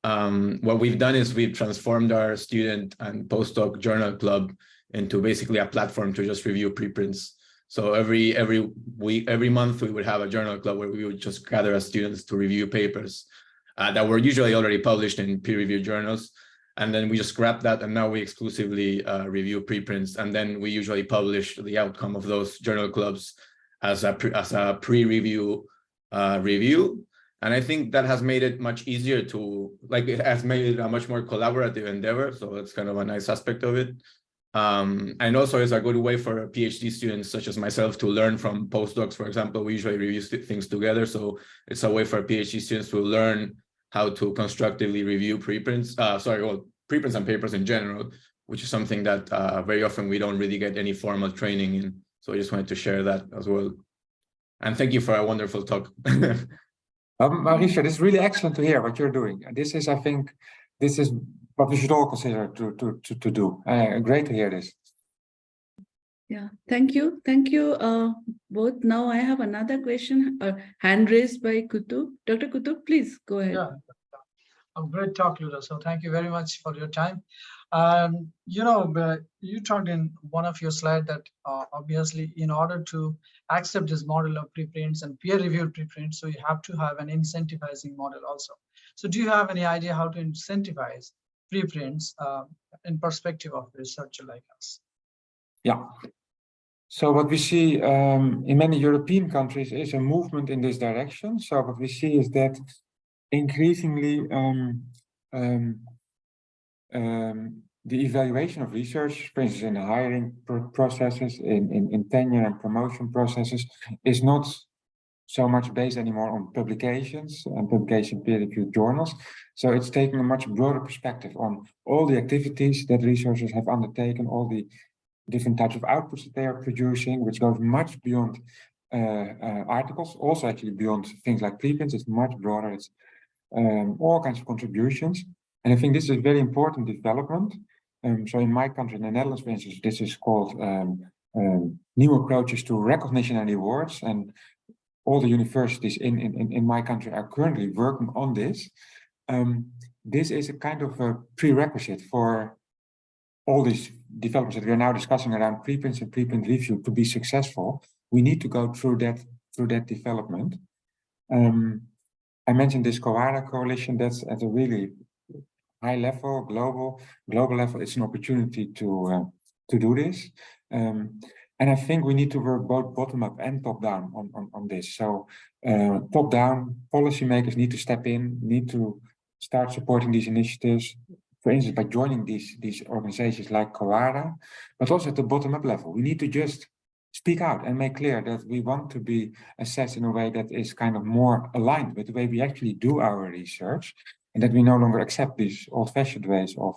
What we've done is we've transformed our student and postdoc journal club into basically a platform to just review preprints. So every month we would have a journal club where we would just gather as students to review papers that were usually already published in peer-reviewed journals. And then we just scrapped that, and now we exclusively review preprints. And then we usually publish the outcome of those journal clubs as a pre-review review. And I think that has made it much easier to, like, it has made it a much more collaborative endeavor. So it's kind of a nice aspect of it. And also it's a good way for PhD students such as myself to learn from postdocs. For example, we usually review things together. So it's a way for PhD students to learn how to constructively review preprints, preprints and papers in general, which is something that very often we don't really get any formal training in. So I just wanted to share that as well. And thank you for a wonderful talk. Mauricio, this is really excellent to hear what you're doing. This is, I think, this is what we should all consider to do. Great to hear this. Yeah, thank you. Thank you both. Now I have another question, hand raised by Kutu. Dr. Kutu, please go ahead. Yeah, a great talk, Ludo. So thank you very much for your time. You talked in one of your slides that obviously in order to accept this model of preprints and peer-reviewed preprints, so you have to have an incentivizing model also. So do you have any idea how to incentivize preprints in perspective of a researcher like us? Yeah. So what we see in many European countries is a movement in this direction. So what we see is that increasingly the evaluation of research, for instance, in the hiring processes, in tenure and promotion processes, is not so much based anymore on publications and publication peer-reviewed journals. So it's taking a much broader perspective on all the activities that researchers have undertaken, all the different types of outputs that they are producing, which goes much beyond articles, also actually beyond things like preprints. It's much broader. It's all kinds of contributions. And I think this is a very important development. So in my country, in the Netherlands, for instance, this is called new approaches to recognition and rewards. And all the universities in my country are currently working on this. This is a kind of a prerequisite for all these developments that we are now discussing around preprints and preprint review to be successful. We need to go through that development. I mentioned this Coara coalition. That's at a really high level, global level. It's an opportunity to do this. And I think we need to work both bottom up and top down on this. So top down, policymakers need to step in, need to start supporting these initiatives, for instance, by joining these organizations like Coara, but also at the bottom up level. We need to just speak out and make clear that we want to be assessed in a way that is kind of more aligned with the way we actually do our research, and that we no longer accept these old-fashioned ways of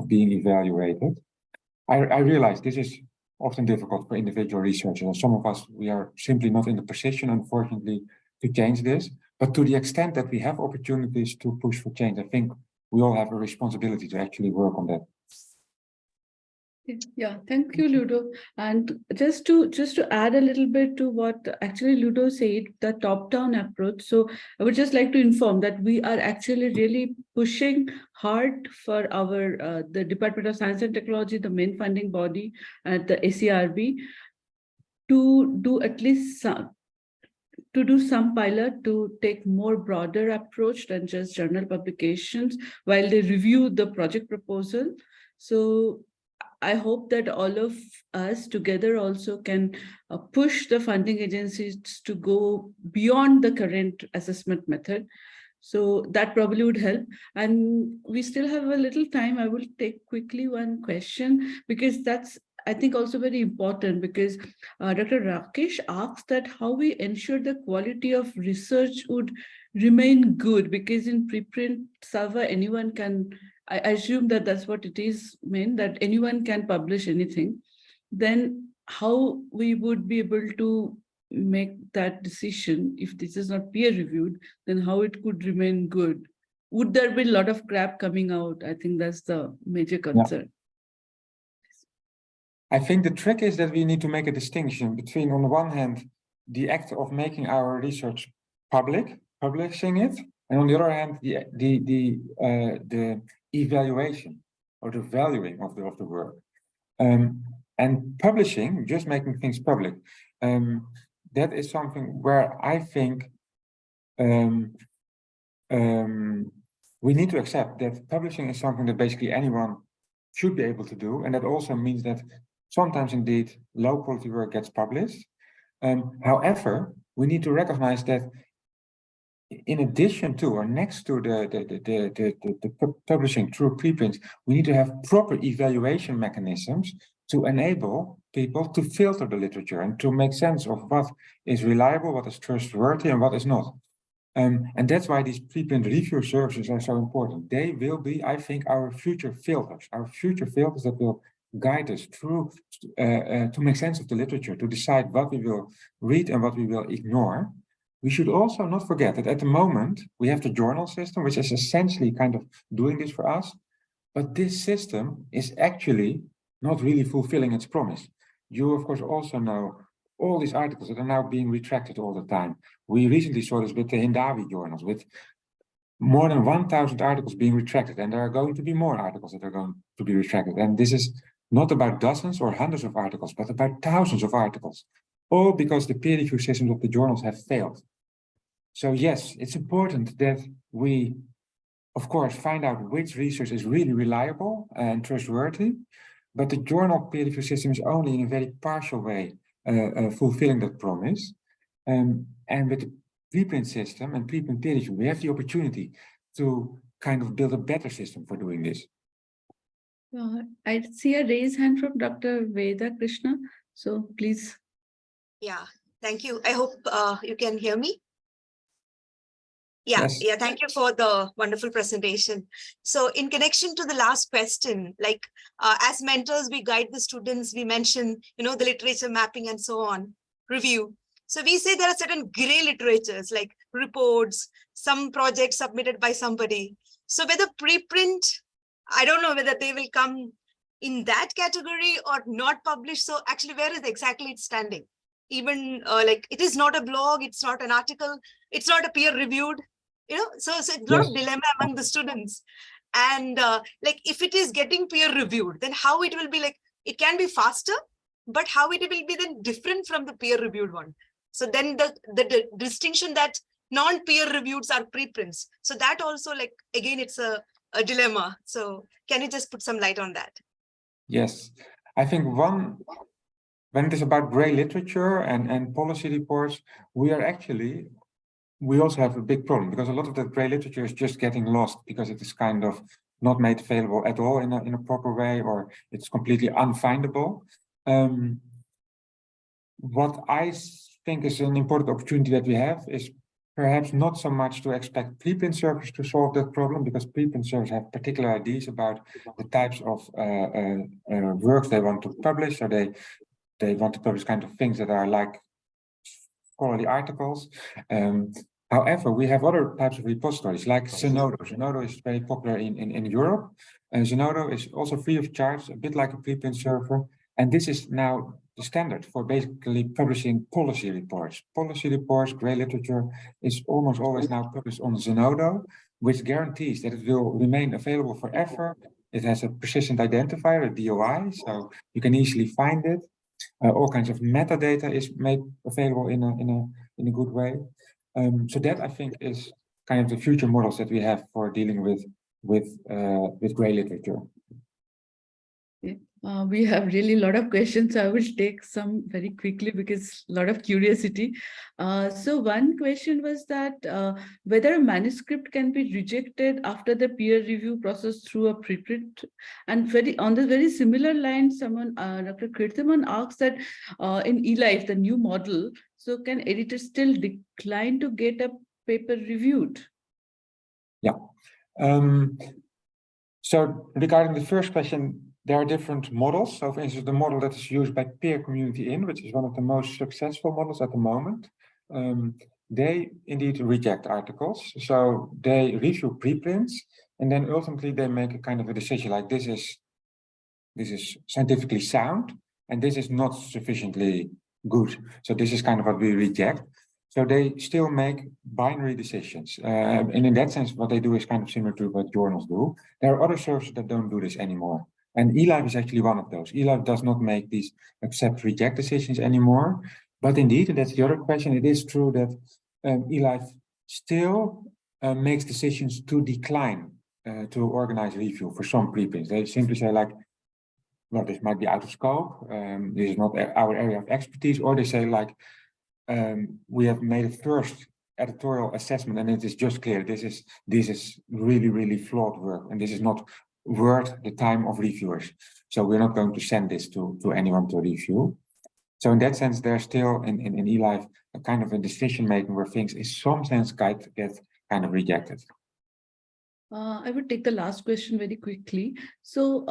being evaluated. I realize this is often difficult for individual researchers, and some of us, we are simply not in the position, unfortunately, to change this. But to the extent that we have opportunities to push for change, I think we all have a responsibility to actually work on that. Yeah, thank you, Ludo. And just to add a little bit to what actually Ludo said, the top-down approach. So I would just like to inform that we are actually really pushing hard for our the Department of Science and Technology, the main funding body at the ACRB, to do at least some pilot to take more broader approach than just journal publications while they review the project proposal. So I hope that all of us together also can push the funding agencies to go beyond the current assessment method. So that probably would help. And we still have a little time. I will take quickly one question, because that's, I think, also very important, because Dr. Rakish asked that how we ensure the quality of research would remain good, because in preprint server, anyone can, I assume that that's what it is meant, that anyone can publish anything. Then how we would be able to make that decision if this is not peer reviewed, then how it could remain good? Would there be a lot of crap coming out? I think that's the major concern. I think the trick is that we need to make a distinction between, on the one hand, the act of making our research public, publishing it, and on the other hand, the evaluation or the valuing of the work. And publishing, just making things public, that is something where I think we need to accept that publishing is something that basically anyone should be able to do, and that also means that sometimes indeed low quality work gets published. However, we need to recognize that in addition to or next to the publishing through preprints, we need to have proper evaluation mechanisms to enable people to filter the literature and to make sense of what is reliable, what is trustworthy, and what is not. And that's why these preprint review services are so important. They will be, I think, our future filters that will guide us through to make sense of the literature, to decide what we will read and what we will ignore. We should also not forget that at the moment, we have the journal system, which is essentially kind of doing this for us. But this system is actually not really fulfilling its promise. You, of course, also know all these articles that are now being retracted all the time. We recently saw this with the Hindawi journals, with more than 1,000 articles being retracted, and there are going to be more articles that are going to be retracted. And this is not about dozens or hundreds of articles, but about thousands of articles, all because the peer review systems of the journals have failed. So yes, it's important that we, of course, find out which research is really reliable and trustworthy, but the journal peer review system is only in a very partial way fulfilling that promise. And with the preprint system and preprint peer review, we have the opportunity to kind of build a better system for doing this. I see a raised hand from Dr. Veda Krishna. So please. Yeah, thank you. I hope you can hear me. Yeah, Yes. thank you for the wonderful presentation. So in connection to the last question, like as mentors, we guide the students, we mention, the literature mapping and so on, review. So we say there are certain gray literatures like reports, some projects submitted by somebody. So whether preprint, I don't know whether they will come in that category or not published. So actually, where is exactly it standing? Even like it is not a blog, it's not an article, it's not a peer reviewed, so it's a lot of dilemma among the students. And like if it is getting peer reviewed, then how it will be like, it can be faster, but how it will be then different from the peer reviewed one. So then the distinction that non-peer reviewed are preprints. So that also, like, again, it's a dilemma. So can you just put some light on that? Yes, I think when it is about gray literature and policy reports, we also have a big problem, because a lot of that gray literature is just getting lost because it is kind of not made available at all in a proper way, or it's completely unfindable. What I think is an important opportunity that we have is perhaps not so much to expect preprint servers to solve that problem, because preprint servers have particular ideas about the types of works they want to publish. So they want to publish kind of things that are like scholarly articles. However, we have other types of repositories like Zenodo. Zenodo is very popular in Europe. Zenodo is also free of charge, a bit like a preprint server. And this is now the standard for basically publishing policy reports. Policy reports, grey literature is almost always now published on Zenodo, which guarantees that it will remain available forever. It has a persistent identifier, a DOI, so you can easily find it. All kinds of metadata is made available in a good way. So that I think is kind of the future models that we have for dealing with grey literature. We have really a lot of questions. I will take some very quickly because a lot of curiosity. So one question was that whether a manuscript can be rejected after the peer review process through a preprint. And on the very similar line, someone, Dr. Kirthaman asks that in eLife, the new model, so can editors still decline to get a paper reviewed? Yeah. So regarding the first question, there are different models. So for instance, the model that is used by Peer Community In, which is one of the most successful models at the moment, they indeed reject articles. So they review preprints, and then ultimately they make a kind of a decision like this is scientifically sound, and this is not sufficiently good. So this is kind of what we reject. So they still make binary decisions. And in that sense, what they do is kind of similar to what journals do. There are other services that don't do this anymore. And eLife is actually one of those. eLife does not make these accept reject decisions anymore. But indeed, and that's the other question, it is true that eLife still makes decisions to decline to organize review for some preprints. They simply say like, well, this might be out of scope. This is not our area of expertise. Or they say like, we have made a first editorial assessment and it is just clear this is really, really flawed work. And this is not worth the time of reviewers. So we're not going to send this to anyone to review. So in that sense, there's still in eLife a kind of a decision making where things in some sense get kind of rejected. I would take the last question very quickly. So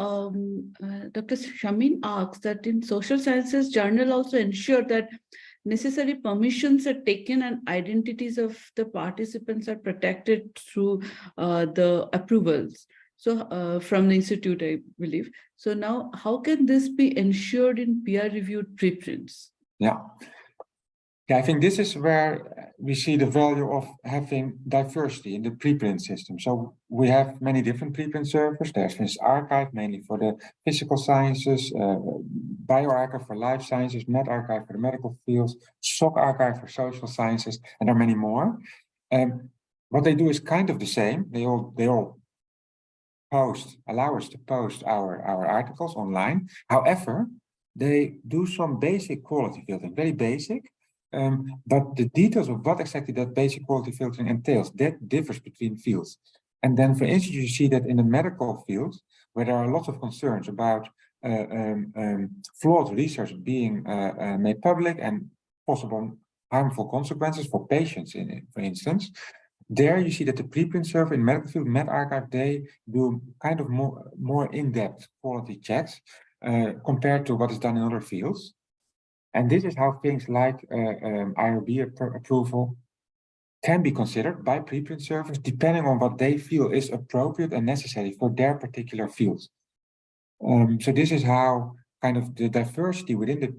Dr. Shamin asks that in social sciences journal also ensure that necessary permissions are taken and identities of the participants are protected through the approvals. So from the institute, I believe. So now how can this be ensured in peer-reviewed preprints? Yeah, I think this is where we see the value of having diversity in the preprint system. So we have many different preprint servers. There's this archive mainly for the physical sciences, bioarchive for life sciences, medRxiv for the medical fields, SOC archive for social sciences, and there are many more. What they do is kind of the same. They all allow us to post our articles online. However, they do some basic quality filtering, very basic. But the details of what exactly that basic quality filtering entails, that differs between fields. And then, for instance, you see that in the medical field, where there are lots of concerns about flawed research being made public and possible harmful consequences for patients, for instance, there you see that the preprint server in medical field, medRxiv, they do kind of more in-depth quality checks compared to what is done in other fields. And this is how things like IRB approval can be considered by preprint servers, depending on what they feel is appropriate and necessary for their particular fields. So this is how kind of the diversity within the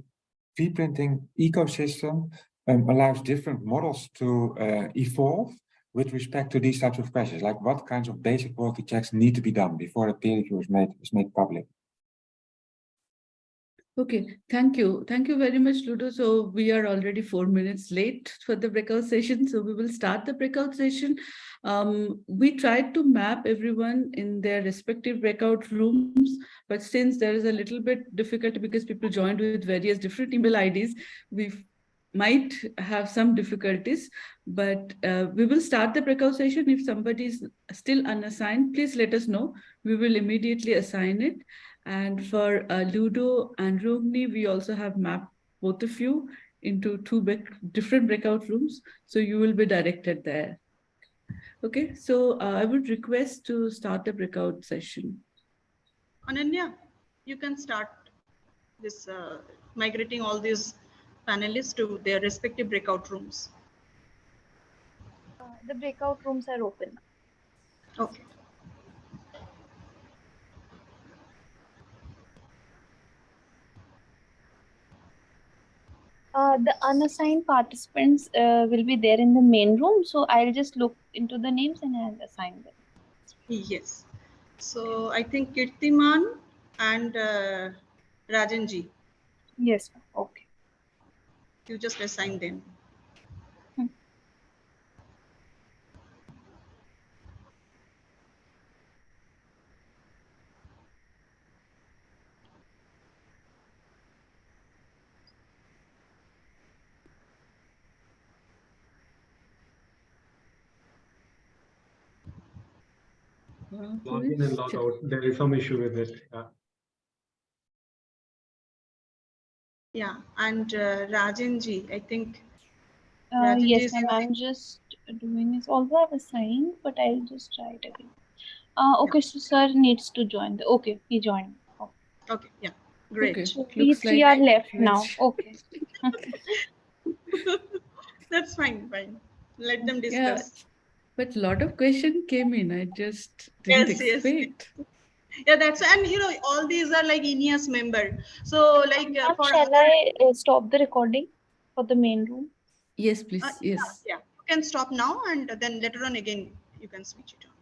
preprinting ecosystem allows different models to evolve with respect to these types of questions, like what kinds of basic quality checks need to be done before the peer review is made public. Okay, thank you. Thank you very much, Ludo. So we are already 4 minutes late for the breakout session. So we will start the breakout session. We tried to map everyone in their respective breakout rooms, but since there is a little bit difficulty because people joined with various different email IDs, we might have some difficulties, but we will start the breakout session. If somebody is still unassigned, please let us know. We will immediately assign it. And for Ludo and Rohini, we also have mapped both of you into two different breakout rooms. So you will be directed there. Okay, so I would request to start the breakout session. Ananya, you can start this migrating all these panelists to their respective breakout rooms. The breakout rooms are open. Okay. The unassigned participants will be there in the main room. So I'll just look into the names and I'll assign them. Yes. So I think Kirtiman and Rajanji, Yes, ma'am. Okay. you just assign them. Log in and log out. There is some issue with it. Yeah, and Rajanji, I think. Yes, ma'am. I'm just doing this. Although I've assigned, but I'll just try it again. Okay, so sir needs to join. Okay, he joined. Okay. Okay, yeah, great. Okay, So we looks three like are left now. Okay. That's fine, fine. Let them Yeah, discuss. but a lot of questions came in. I just didn't Yes, yes. expect. Yeah, that's, and you know, all these are like INYAS member. So like Ma'am, for shall our, I stop the recording for the main room? Yes, please. yeah, Yes. yeah, you can stop now and then later on again you can switch it on.